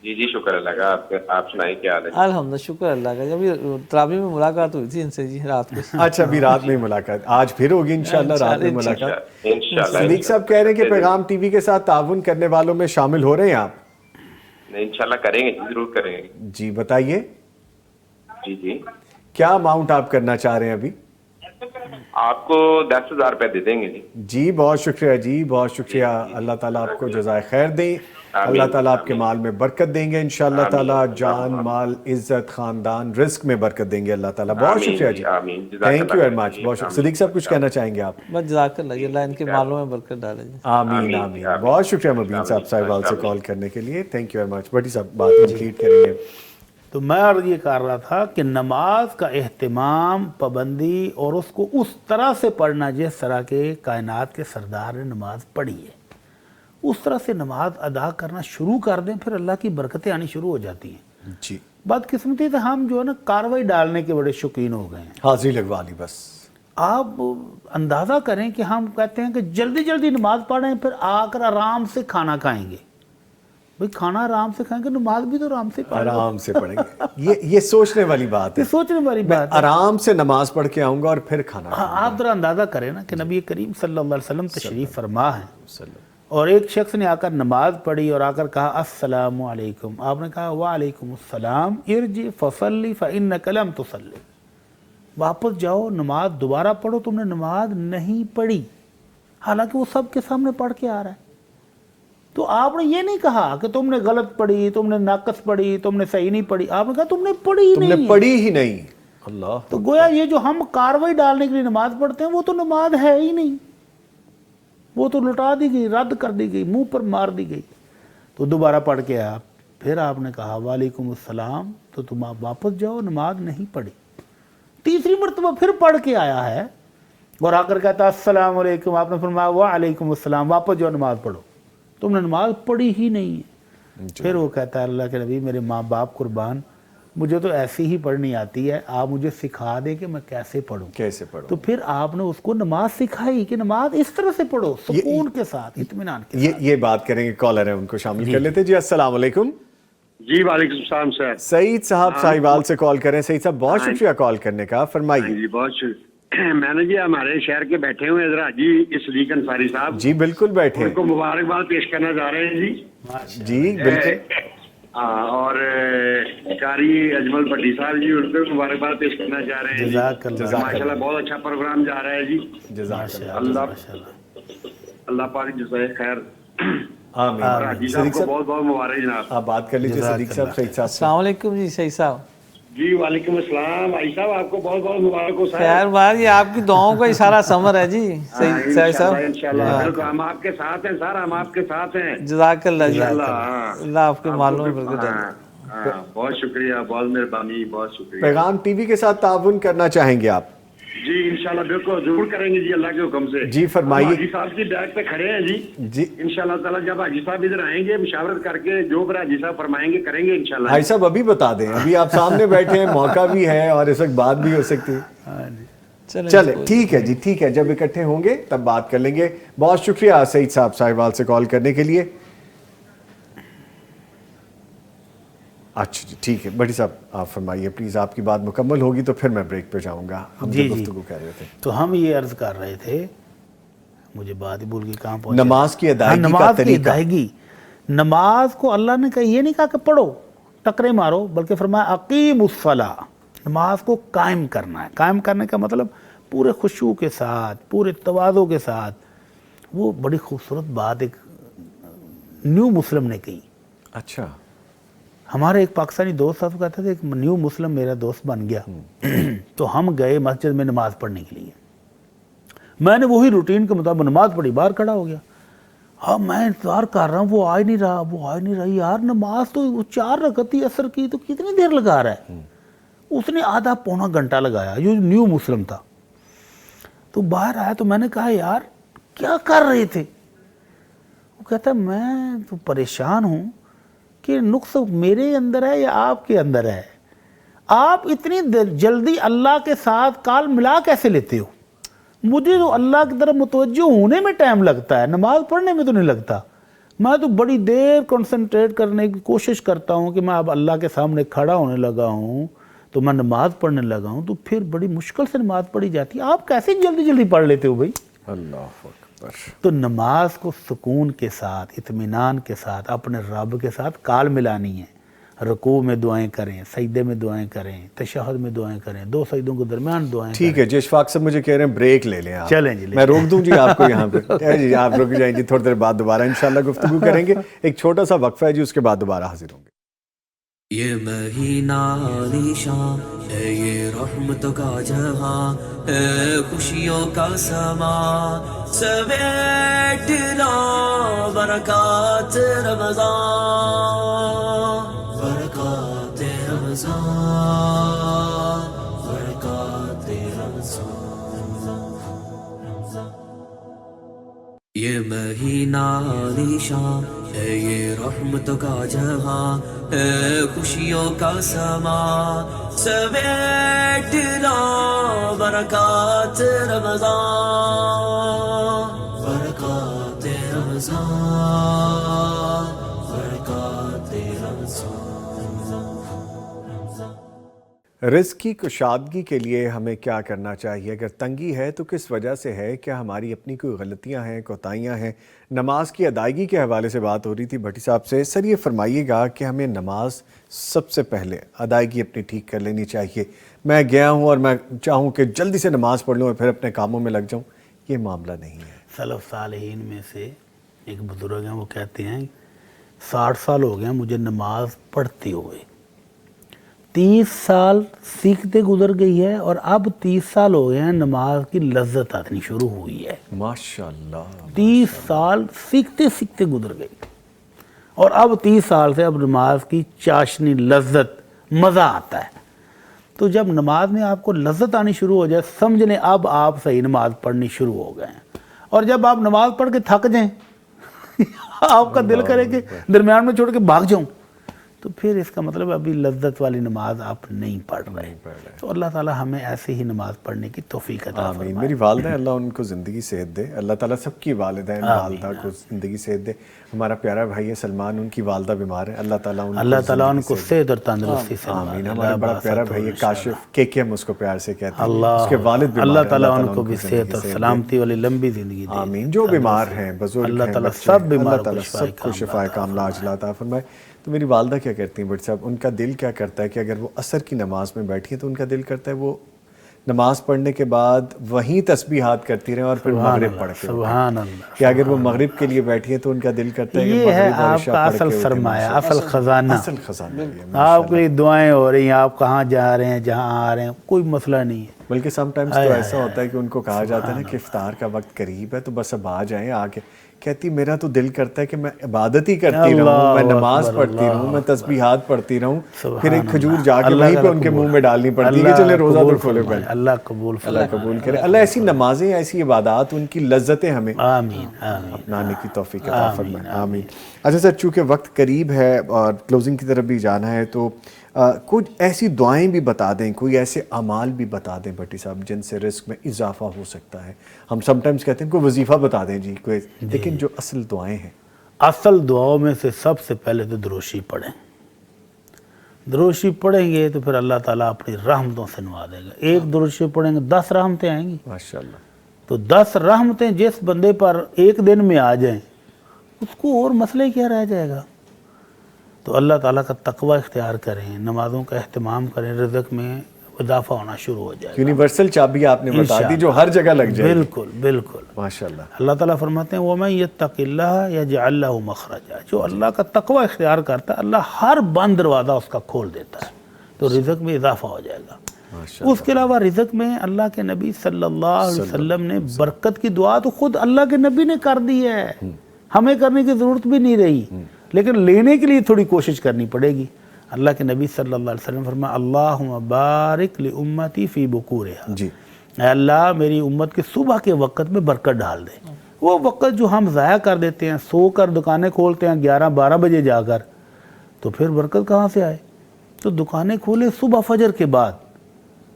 جی شکر اللہ کا. آپ سنائیں کیا حال ہے؟ الحمدللہ شکر اللہ کا. ابھی تراویح میں ملاقات ہوئی تھی ان سے جی رات کو. اچھا ابھی رات میں ملاقات, آج پھر ہوگی انشاءاللہ رات میں ملاقات. صدیق صاحب کہہ رہے ہیں کہ پیغام ٹی وی کے ساتھ تعاون کرنے والوں میں شامل ہو رہے ہیں آپ. انشاءاللہ کریں گے, ضرور کریں گے. جی بتائیے. جی کیا اماؤنٹ آپ کرنا چاہ رہے ہیں ابھی؟ آپ کو 10,000 روپے دے دیں گے. جی بہت شکریہ, جی بہت شکریہ. اللہ تعالیٰ آپ کو جزائے خیر دیں, اللہ تعالیٰ آپ کے مال میں برکت دیں گے انشاءاللہ تعالیٰ. جان مال عزت خاندان رزق میں برکت دیں گے اللہ تعالیٰ. بہت شکریہ جی, تھینک یو ویری مچ. بہت شکریہ. صدیق صاحب کچھ کہنا چاہیں گے آپ؟ بس جزاک اللہ, اللہ ان کے مالوں میں برکت ڈالے جی. آمین آمین. بہت شکریہ مبین صاحب ساہیوال سے کال کرنے کے لیے. Thank you very much. بٹی صاحب بات کمپلیٹ کریں گے. تو میں عرض یہ کر رہا تھا کہ نماز کا اہتمام, پابندی, اور اس کو اس طرح سے پڑھنا جس طرح کے کائنات کے سردار نے نماز پڑھی ہے, اس طرح سے نماز ادا کرنا شروع کر دیں, پھر اللہ کی برکتیں آنی شروع ہو جاتی ہیں. جی بدقسمتی تو ہم جو ہے نا کاروائی ڈالنے کے بڑے شوقین ہو گئے ہیں. حاضری لگوا لی بس. آپ اندازہ کریں کہ ہم کہتے ہیں کہ جلدی جلدی نماز پڑھیں, پھر آ کر آرام سے کھانا کھائیں گے. بھئی کھانا آرام سے کھائیں گے, نماز بھی تو آرام سے پڑھیں گے. آرام سے پڑھیں گے. یہ سوچنے والی بات ہے. یہ سوچنے والی بات ہے. آرام سے نماز پڑھ کے آؤں گا اور پھر کھانا. آپ ذرا اندازہ کریں نا کہ نبی کریم صلی اللہ علیہ وسلم تشریف فرما ہے, اور ایک شخص نے آ کر نماز پڑھی اور آ کر کہا السلام علیکم. آپ نے کہا وعلیکم السلام. ارجع فصلی فإنک لم تصلی. واپس جاؤ, نماز دوبارہ پڑھو, تم نے نماز نہیں پڑھی. حالانکہ وہ سب کے سامنے پڑھ کے آ رہا ہے. تو آپ نے یہ نہیں کہا کہ تم نے غلط پڑھی, تم نے ناقص پڑھی, تم نے صحیح نہیں پڑھی. آپ نے کہا تم نے پڑھی ہی نہیں. اللہ. تو گویا یہ جو ہم کاروائی ڈالنے کے لیے نماز پڑھتے ہیں وہ تو نماز ہے ہی نہیں, وہ تو لٹا دی گئی, رد کر دی گئی, منہ پر مار دی گئی. تو دوبارہ پڑھ کے آپ پھر آپ نے کہا وعلیکم السلام، تو تم آپ واپس جاؤ، نماز نہیں پڑھی۔ تیسری مرتبہ پھر پڑھ کے آیا ہے اور آ کر کہتا السلام علیکم، آپ نے فرمایا وعلیکم السلام، واپس جاؤ نماز پڑھو، تم نے نماز پڑھی ہی نہیں ہے۔ پھر وہ کہتا ہے اللہ کے نبی میرے ماں باپ قربان، مجھے تو ایسی ہی پڑھنی آتی ہے، آپ مجھے سکھا دیں کہ میں کیسے پڑھوں۔ تو پھر آپ نے اس کو نماز سکھائی کہ نماز اس طرح سے پڑھو، سکون کے ساتھ، اطمینان کے ساتھ۔ یہ بات کریں گے، کالر ہے ان کو شامل کر لیتے۔ جی السلام علیکم۔ جی وعلیکم السلام سر۔ سعید صاحب ساہیوال سے کال کریں۔ سعید صاحب بہت شکریہ کال کرنے کا، فرمائیے۔ جی بہت شکریہ۔ میں نے جی ہمارے شہر کے بیٹھے ہوئے ادھر حاجی صدیق انصاری صاحب، جی بالکل بیٹھے، ان کو مبارکباد پیش کرنا چاہ رہے ہیں جی۔ جی بالکل۔ اور قاری اجمل بھٹی صاحب جی، ان کو مبارکباد پیش کرنا چاہ رہے ہیں جی۔ ماشاء اللہ بہت اچھا پروگرام جا رہا ہے جی، اللہ پاک جزائے خیر۔ آمین۔ حاجی صاحب کو بہت بہت مبارک جناب۔ آپ بات کر لیجیے صدیق صاحب۔ سعید صاحب السلام علیکم جی سعید صاحب۔ جی وعلیکم السلام بھائی صاحب، آپ کو بہت بہت مبارک ہو صاحب۔ خیر بار، یہ آپ کی دعاؤں کا اشارہ ثمر ہے جی سعید صاحب۔ انشاءاللہ بالکل، ہم آپ کے ساتھ ہیں سر، ہم آپ کے ساتھ ہیں۔ جزاک اللہ جی، اللہ آپ کے معلوم میں برکت ڈالے۔ بہت شکریہ، بہت مہربانی، بہت شکریہ۔ پیغام ٹی وی کے ساتھ تعاون کرنا چاہیں گے آپ؟ جی انشاءاللہ بالکل ضرور کریں گے جی، اللہ کے حکم سے۔ جی فرمائیے۔ حاجی صاحب کی ڈیک پہ کھڑے ہیں جی انشاءاللہ تعالیٰ، جب حاجی صاحب ادھر آئیں گے مشاورت کر کے جو پھر حاجی صاحب فرمائیں گے کریں گے انشاءاللہ۔ حاجی صاحب ابھی بتا دیں، ابھی آپ سامنے بیٹھے ہیں، موقع بھی ہے اور اس وقت بات بھی ہو سکتی ہے۔ چلے ٹھیک ہے جی، ٹھیک ہے، جب اکٹھے ہوں گے تب بات کر لیں گے۔ بہت شکریہ سعید صاحب ساہیوال سے کال کرنے کے لیے۔ اچھا جی ٹھیک ہے، بھٹی صاحب آپ فرمائیے پلیز، آپ کی بات مکمل ہوگی تو پھر میں بریک پہ جاؤں گا۔ ہم جو گفتگو کر رہے تھے تو ہم یہ عرض کر رہے تھے، مجھے بات ہی بھول گئی کہاں پہنچے۔ نماز کی ادائیگی کا نماز کی طریقہ۔ ادائیگی، نماز کو اللہ نے کہا، یہ نہیں کہا کہ پڑھو ٹکرے مارو، بلکہ فرمایا اقیم الصلاۃ، نماز کو قائم کرنا ہے۔ قائم کرنے کا مطلب پورے خشوع کے ساتھ، پورے تواضع کے ساتھ۔ وہ بڑی خوبصورت بات ایک نیو مسلم نے کہی۔ اچھا، ہمارے ایک پاکستانی دوست صاحب کہتے تھے ایک نیو مسلم میرا دوست بن گیا، تو ہم گئے مسجد میں نماز پڑھنے کے لیے۔ میں نے وہی روٹین کے مطابق نماز پڑھی، باہر کھڑا ہو گیا۔ اب میں انتظار کر رہا ہوں، وہ آ ہی نہیں رہا، یار نماز تو 4 رکعت تھی عصر کی، تو کتنی دیر لگا رہا ہے؟ اس نے آدھا پونا گھنٹہ لگایا، جو نیو مسلم تھا۔ تو باہر آیا تو میں نے کہا یار کیا کر رہے تھے؟ وہ کہتا میں تو پریشان ہوں کہ نقص میرے اندر ہے یا آپ کے اندر ہے؟ آپ اتنی جلدی اللہ کے ساتھ کال ملا کیسے لیتے ہو؟ مجھے تو اللہ کی طرف متوجہ ہونے میں ٹائم لگتا ہے، نماز پڑھنے میں تو نہیں لگتا۔ میں تو بڑی دیر کنسنٹریٹ کرنے کی کوشش کرتا ہوں کہ میں اب اللہ کے سامنے کھڑا ہونے لگا ہوں تو میں نماز پڑھنے لگا ہوں، تو پھر بڑی مشکل سے نماز پڑھی جاتی ہے۔ آپ کیسے جلدی جلدی پڑھ لیتے ہو بھائی؟ اللہ اکبر۔ تو نماز کو سکون کے ساتھ، اطمینان کے ساتھ، اپنے رب کے ساتھ کال ملانی ہے۔ رکوع میں دعائیں کریں، سجدے میں دعائیں کریں، تشہد میں دعائیں کریں، 2 سجدوں کے درمیان دعائیں کریں۔ ٹھیک ہے جی، اشفاق صاحب مجھے کہہ رہے ہیں بریک لے لیں آپ۔ چلیں جی، میں روک دوں جی آپ کو یہاں پہ؟ جی آپ رک جائیں جی، تھوڑی دیر بعد دوبارہ انشاءاللہ گفتگو کریں گے۔ ایک چھوٹا سا وقفہ ہے جی، اس کے بعد دوبارہ حاضر ہوں گے۔ یہ مہینہ عالیشاں ہے، یہ رحمتوں کا جہاں ہے، خوشیوں کا سما سمیٹ لو برکات رمضان، برکات رمضان، برکات رمضان۔ یہ مہینہ عالیشاں ہے، یہ رحمتوں کا جہاں ہے، خوشیوں کا سما سمیٹ لو برکات رمضان، برکات رمضان، برکات رمضان۔ رزق کی کشادگی کے لیے ہمیں کیا کرنا چاہیے؟ اگر تنگی ہے تو کس وجہ سے ہے؟ کیا ہماری اپنی کوئی غلطیاں ہیں، کوتاہیاں ہیں؟ نماز کی ادائیگی کے حوالے سے بات ہو رہی تھی بھٹی صاحب سے۔ سر یہ فرمائیے گا کہ ہمیں نماز سب سے پہلے ادائیگی اپنی ٹھیک کر لینی چاہیے۔ میں گیا ہوں اور میں چاہوں کہ جلدی سے نماز پڑھ لوں اور پھر اپنے کاموں میں لگ جاؤں، یہ معاملہ نہیں ہے۔ سلف صالحین میں سے ایک بزرگ ہیں، وہ کہتے ہیں 60 سال ہو گئے مجھے نماز پڑھتے ہوئے، 30 سال سیکھتے گزر گئی ہے، اور اب 30 سال ہو گئے ہیں نماز کی لذت آنی شروع ہوئی ہے۔ ماشاءاللہ، 30 سال سیکھتے سیکھتے گزر گئی، اور اب 30 سال سے اب نماز کی چاشنی، لذت، مزہ آتا ہے. تو جب نماز میں آپ کو لذت آنی شروع ہو جائے، سمجھ لیں اب آپ صحیح نماز پڑھنی شروع ہو گئے ہیں. اور جب آپ نماز پڑھ کے تھک جائیں، آپ کا دل کرے کہ درمیان میں چھوڑ کے بھاگ جاؤں، تو پھر اس کا مطلب ابھی لذت والی نماز آپ نہیں پڑھ رہے. تو اللہ تعالیٰ ہمیں ایسے ہی نماز پڑھنے کی توفیق عطا فرمائے. میری والدہ اللہ ان کو زندگی صحت دے، اللہ تعالیٰ سب کی والدین والدہ کو زندگی صحت دے. ہمارا پیارا بھائی ہے سلمان، ان کی والدہ بیمار ہے، اللہ تعالیٰ ان کو صحت اور تندرستی سے آمین. ہمارا بڑا پیارا بھائی ہے کاشف، کے ہم اس کو پیار سے کہتے ہیں، اس کے والد بیمار ہیں، اللہ تعالیٰ ان کو بھی صحت اور سلامتی والی لمبی زندگی دے. آمین. جو بیمار ہیں، بزرگ ہیں، اللہ تعالیٰ سب بیمار سب کو شفا کاملہ عاجلہ عطا فرمائے. تو میری والدہ کیا کرتی ہیں بٹ صاحب، ان کا دل کیا کرتا ہے کہ اگر وہ عصر کی نماز میں بیٹھی ہیں تو ان کا دل کرتا ہے وہ نماز پڑھنے کے بعد وہیں تسبیحات کرتی رہیں اور پھر مغرب پڑھ کے. سبحان اللہ. کہ اگر وہ مغرب کے لیے بیٹھی ہیں تو ان کا دل کرتا ہے کہ یہ ہے مغرب اور آپ عشاء کا پڑھ اصل کے سرمایہ، اصل خزانہ. آپ کے لیے دعائیں ہو رہی ہیں، آپ کہاں جا رہے ہیں، جہاں آ رہے ہیں، کوئی مسئلہ نہیں ہے. بلکہ سم ٹائمز تو ایسا ہوتا ہے کہ ان کو کہا جاتا ہے نا کہ افطار کا وقت قریب ہے تو بس اب آ جائیں. آ کے کہتی میرا تو دل کرتا ہے کہ میں عبادت ہی کرتی رہوں، میں نماز پڑھتی رہوں، میں تسبیحات پڑھتی رہوں. پھر ایک کھجور جا کے وہیں پہ ان کے منہ میں ڈالنی پڑتی ہے کہ چلے روزہ تو کھولے پہلے. اللہ قبول کرے. اللہ ایسی نمازیں، ایسی عبادات، ان کی لذتیں ہمیں اپنانے کی توفیق عطا فرمائے. آمین. اچھا سر، چونکہ وقت قریب ہے اور کلوزنگ کی طرف بھی جانا ہے، تو کچھ ایسی دعائیں بھی بتا دیں، کوئی ایسے اعمال بھی بتا دیں بھٹی صاحب جن سے رزق میں اضافہ ہو سکتا ہے. ہم سم ٹائمز کہتے ہیں کوئی وظیفہ بتا دیں جی کوئی، لیکن جو اصل دعائیں ہیں. اصل دعاؤں میں سے سب سے پہلے تو دروشی پڑھیں. دروشی پڑھیں گے تو پھر اللہ تعالیٰ اپنی رحمتوں سے نوازے گا. ایک دروشی پڑھیں گے 10 رحمتیں آئیں گی ماشاءاللہ. تو 10 رحمتیں جس بندے پر ایک دن میں آ جائیں، اس کو اور مسئلے کیا رہ جائے گا. تو اللہ تعالیٰ کا تقوی اختیار کریں، نمازوں کا اہتمام کریں، رزق میں اضافہ ہونا شروع ہو جائے گا. یونیورسل چابی آپ نے بتا دی جو ہر جگہ لگ جائے. بالکل بالکل ماشاءاللہ. اللہ تعالیٰ فرماتے ہیں وَمَن يَتَّقِ اللَّهَ يَجْعَل لَّهُ مَخْرَجًا. جو اللہ کا تقوی اختیار کرتا ہے، اللہ ہر بند دروازہ اس کا کھول دیتا ہے، تو رزق میں اضافہ ہو جائے گا. اس کے علاوہ رزق میں اللہ کے نبی صلی اللہ علیہ وسلم نے برکت کی دعا تو خود اللہ کے نبی نے کر دی ہے، ہمیں کرنے کی ضرورت بھی نہیں رہی، لیکن لینے کے لیے تھوڑی کوشش کرنی پڑے گی. اللہ کے نبی صلی اللہ علیہ وسلم فرمایا اللہم بارک لامتی فی بکورہا. جی اے اللہ میری امت کے صبح کے وقت میں برکت ڈال دے. وہ وقت جو ہم ضائع کر دیتے ہیں، سو کر دکانیں کھولتے ہیں 11-12 بجے جا کر، تو پھر برکت کہاں سے آئے. تو دکانیں کھولے صبح فجر کے بعد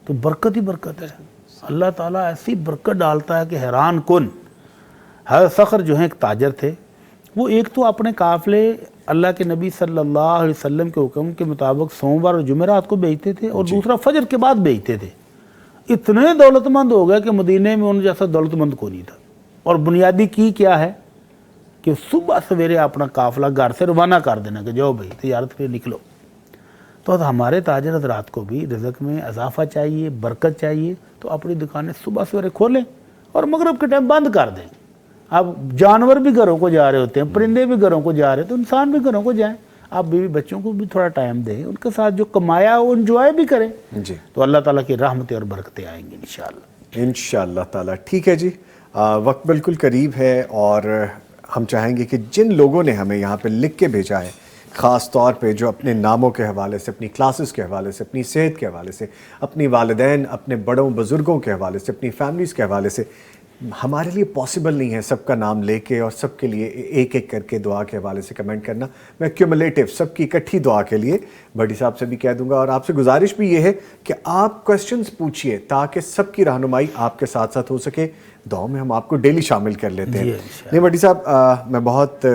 تو برکت ہی برکت ہے. اللہ تعالیٰ ایسی برکت ڈالتا ہے کہ حیران کن. حضرت صخر جو ہیں ایک تاجر تھے، وہ ایک تو اپنے قافلے اللہ کے نبی صلی اللہ علیہ وسلم کے حکم کے مطابق سوموار اور جمعرات کو بیچتے تھے، اور دوسرا فجر کے بعد بیچتے تھے. اتنے دولت مند ہو گئے کہ مدینے میں ان جیسا دولت مند کوئی نہیں تھا. اور بنیادی کی کیا ہے کہ صبح سویرے اپنا قافلہ گھر سے روانہ کر دینا کہ جاؤ بھائی تجارت پہ نکلو. تو ہمارے تاجر حضرات کو بھی رزق میں اضافہ چاہیے، برکت چاہیے، تو اپنی دکانیں صبح سویرے کھولیں اور مغرب کے ٹائم بند کر دیں. اب جانور بھی گھروں کو جا رہے ہوتے ہیں، پرندے بھی گھروں کو جا رہے ہیں، تو انسان بھی گھروں کو جائیں. آپ بیوی بچوں کو بھی تھوڑا ٹائم دیں، ان کے ساتھ جو کمایا وہ انجوائے بھی کریں. جی تو اللہ تعالیٰ کی رحمتیں اور برکتیں آئیں گی انشاءاللہ. انشاءاللہ تعالیٰ. ٹھیک ہے جی، وقت بالکل قریب ہے اور ہم چاہیں گے کہ جن لوگوں نے ہمیں یہاں پہ لکھ کے بھیجا ہے، خاص طور پہ جو اپنے ناموں کے حوالے سے، اپنی کلاسز کے حوالے سے، اپنی صحت کے حوالے سے، اپنی والدین، اپنے بڑوں بزرگوں کے حوالے سے، اپنی فیملیز کے حوالے سے، ہمارے لیے پاسبل نہیں ہے سب کا نام لے کے اور سب کے لیے ایک ایک کر کے دعا کے حوالے سے کمنٹ کرنا. میں کیومولیٹیو سب کی اکٹھی دعا کے لیے بھٹی صاحب سے بھی کہہ دوں گا، اور آپ سے گزارش بھی یہ ہے کہ آپ کوسچنز پوچھیے تاکہ سب کی رہنمائی آپ کے ساتھ ساتھ ہو سکے. دعاؤں میں ہم آپ کو ڈیلی شامل کر لیتے ہیں. نہیں بھٹی صاحب، میں بہت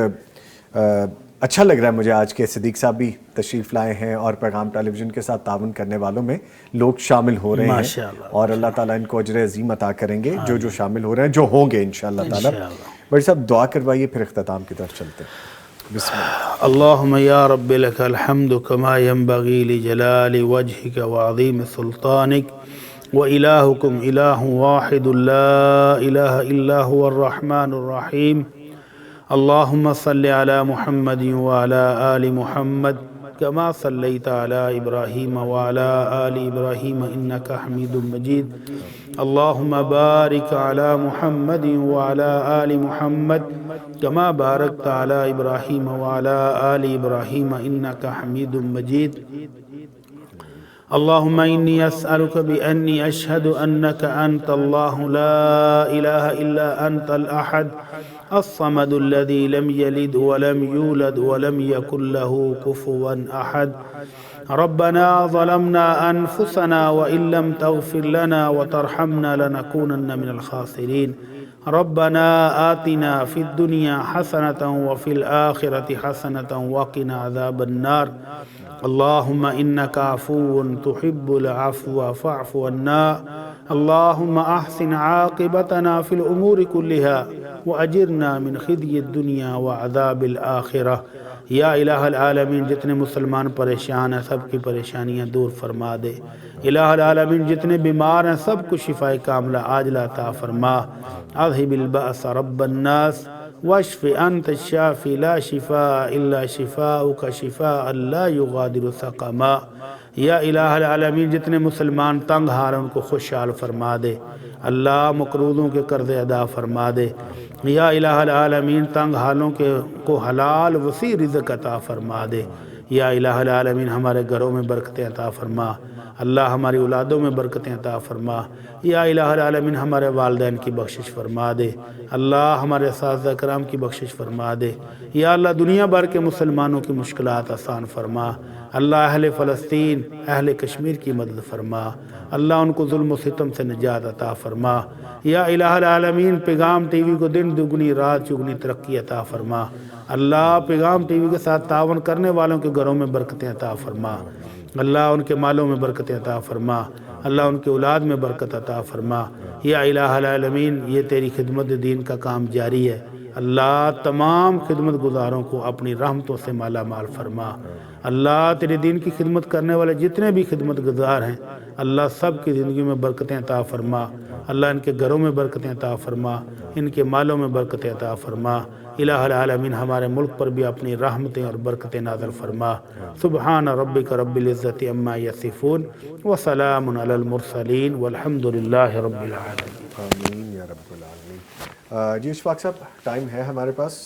اچھا لگ رہا ہے مجھے آج کے صدیق صاحب بھی تشریف لائے ہیں اور پیغام ٹیلی ویژن کے ساتھ تعاون کرنے والوں میں لوگ شامل ہو رہے ہیں، اور اللہ تعالیٰ ان کو اجر عظیم عطا کریں گے جو شامل ہو رہے ہیں، جو ہوں گے انشاءاللہ تعالیٰ. بھٹی صاحب دعا کروائیے، پھر اختتام کی طرف چلتے ہیں. بسم اللہ. اللہم یا رب لک الحمد کما ینبغی لجلال وجہک وعظیم سلطانک وإلہکم الہ واحد لا الہ الا هو الرحمن الرحیم. اللہم صلی علی محمد وعلی آل محمد كما صليت على إبراهيم وعلى آل إبراهيم إنك حميد مجيد اللهم بارك على محمد وعلى آل محمد كما باركت على إبراهيم وعلى آل إبراهيم إنك حميد مجيد اللهم إني أسألك بأني أشهد أنك أنت الله لا إله إلا أنت الأحد الصمد الذي لم يلد ولم يولد ولم يكن له كفوا أحد ربنا ظلمنا أنفسنا وإن لم تغفر لنا وترحمنا لنكونن من الخاسرين ربنا آتنا في الدنيا حسنة وفي الآخرة حسنة وقنا عذاب النار اللهم إنك عفو تحب العفو فاعف عنا اللهم أحسن عاقبتنا في الأمور كلها وأجرنا من خزي الدنيا وعذاب الآخرة یا الہ العالمین جتنے مسلمان پریشان ہیں سب کی پریشانیاں دور فرما دے الہ العالمین جتنے بیمار ہیں سب کو شفاء کاملہ عاجلہ عطا فرما اذهب البأس رب الناس واشف انت الشافی لا شفاء الا شفاءک شفاء لا یغادر سقما یا الہ العالمین جتنے مسلمان تنگ حال ان کو خوشحال فرما دے اللہ مقروضوں کے قرض ادا فرما دے یا الہ العالمین تنگ حالوں کو حلال وسیع رزق عطا فرما دے یا الہ العالمین ہمارے گھروں میں برکتیں عطا فرما اللہ ہماری اولادوں میں برکتیں عطا فرما یا الہ العالمین ہمارے والدین کی بخشش فرما دے اللہ ہمارے اساتذہ کرام کی بخشش فرما دے یا اللہ دنیا بھر کے مسلمانوں کی مشکلات آسان فرما اللہ اہل فلسطین اہل کشمیر کی مدد فرما اللہ ان کو ظلم و ستم سے نجات عطا فرما یا الہ العالمین پیغام ٹی وی کو دن دگنی رات چگنی ترقی عطا فرما اللہ پیغام ٹی وی کے ساتھ تعاون کرنے والوں کے گھروں میں برکتیں عطا فرما اللہ ان کے مالوں میں برکتیں عطا فرما اللہ ان کے اولاد میں برکت عطا فرما یا الہ العالمین یہ تیری خدمت دین کا کام جاری ہے اللہ تمام خدمت گزاروں کو اپنی رحمتوں سے مالا مال فرما اللہ تیرے دین کی خدمت کرنے والے جتنے بھی خدمت گزار ہیں اللہ سب کی زندگی میں برکتیں عطا فرما اللہ ان کے گھروں میں برکتیں عطا فرما ان کے مالوں میں برکتیں عطا فرما الہ العالمین ہمارے ملک پر بھی اپنی رحمتیں اور برکتیں نازل فرما سبحان ربک رب العزت عما یصفون وسلام علی المرسلین والحمد للہ رب العالمین آمین یا رب العالمین جی اشفاق صاحب ٹائم ہے ہمارے پاس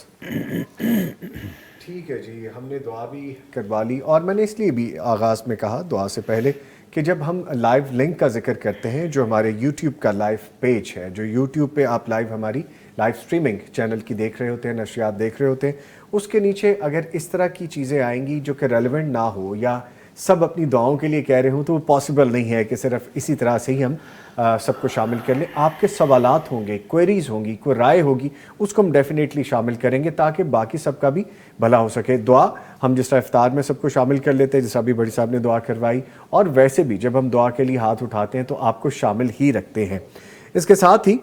ٹھیک ہے جی ہم نے دعا بھی کروا لی اور میں نے اس لیے بھی آغاز میں کہا دعا سے پہلے کہ جب ہم لائیو لنک کا ذکر کرتے ہیں جو ہمارے یوٹیوب کا لائیو پیج ہے جو یوٹیوب پہ آپ لائیو ہماری لائیو سٹریمنگ چینل کی دیکھ رہے ہوتے ہیں نشریات دیکھ رہے ہوتے ہیں اس کے نیچے اگر اس طرح کی چیزیں آئیں گی جو کہ ریلیونٹ نہ ہو یا سب اپنی دعاؤں کے لیے کہہ رہے ہوں تو وہ پاسبل نہیں ہے کہ صرف اسی طرح سے ہی ہم سب کو شامل کر لیں آپ کے سوالات ہوں گے کوئریز ہوں گی کوئی رائے ہوگی اس کو ہم ڈیفینیٹلی شامل کریں گے تاکہ باقی سب کا بھی بھلا ہو سکے دعا ہم جس طرح افطار میں سب کو شامل کر لیتے ہیں جیسا بھی بڑی صاحب نے دعا کروائی اور ویسے بھی جب ہم دعا کے لیے ہاتھ اٹھاتے ہیں تو آپ کو شامل ہی رکھتے ہیں اس کے ساتھ ہی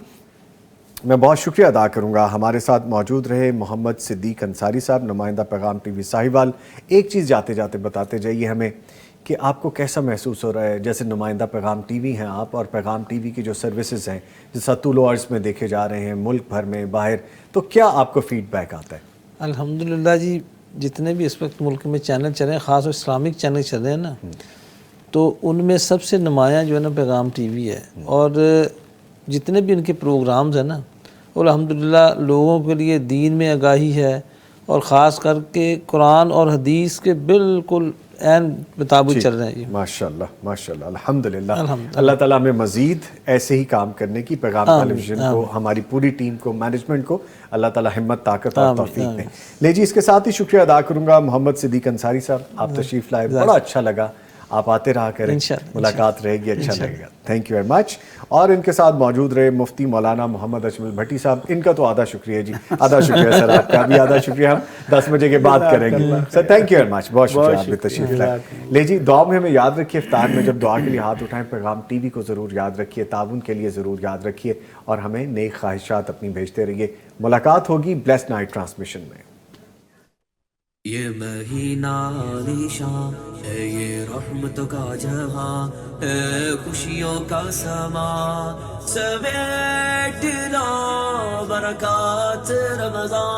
میں بہت شکریہ ادا کروں گا ہمارے ساتھ موجود رہے محمد صدیق انصاری صاحب نمائندہ پیغام ٹی وی ساہیوال ایک چیز جاتے جاتے بتاتے جائیے ہمیں کہ آپ کو کیسا محسوس ہو رہا ہے جیسے نمائندہ پیغام ٹی وی ہیں آپ اور پیغام ٹی وی کی جو سروسز ہیں جیسا طول و عرض میں دیکھے جا رہے ہیں ملک بھر میں باہر تو کیا آپ کو فیڈ بیک آتا ہے؟ الحمدللہ جی جتنے بھی اس وقت ملک میں چینل چل رہے ہیں خاص اسلامک چینل چل رہے ہیں نا تو ان میں سب سے نمایاں جو ہے نا پیغام ٹی وی ہے اور جتنے بھی ان کے پروگرامز ہیں نا الحمدللہ لوگوں کے لیے دین میں آگاہی ہے اور خاص کر کے قرآن اور حدیث کے بالکل عین مطابق چل رہے ہیں ماشاءاللہ الحمدللہ اللہ تعالیٰ ہمیں مزید ایسے ہی کام کرنے کی پیغام ٹیلی ویژن کو ہماری پوری ٹیم کو مینجمنٹ کو اللہ تعالیٰ ہمت طاقت اور توفیق دیں لے جی اس کے ساتھ ہی شکریہ ادا کروں گا محمد صدیق انصاری صاحب آپ تشریف لائے بڑا اچھا لگا آپ آتے رہا کریں ملاقات رہے گی اچھا لگے گا تھینک یو ویری مچ اور ان کے ساتھ موجود رہے مفتی مولانا محمد اجمل بھٹی صاحب ان کا تو آدھا شکریہ جی آدھا شکریہ سر آپ کا بھی آدھا شکریہ ہم 10 بجے کے بعد کریں گے سر تھینک یو ویری مچ بہت شکریہ آپ بھی تشریف لائے لے جی دعا میں ہمیں یاد رکھیے افطار میں جب دعا کے لیے ہاتھ اٹھائیں پیغام ٹی وی کو ضرور یاد رکھیے تعاون کے لیے ضرور یاد رکھیے اور ہمیں نیک خواہشات اپنی بھیجتے رہیے ملاقات ہوگی بلیس نائٹ ٹرانسمیشن میں یہ مہینہ عالیشاں ہے یہ رحمت کا جہاں ہے خوشیوں کا سما سمیٹ لا برکات رمضان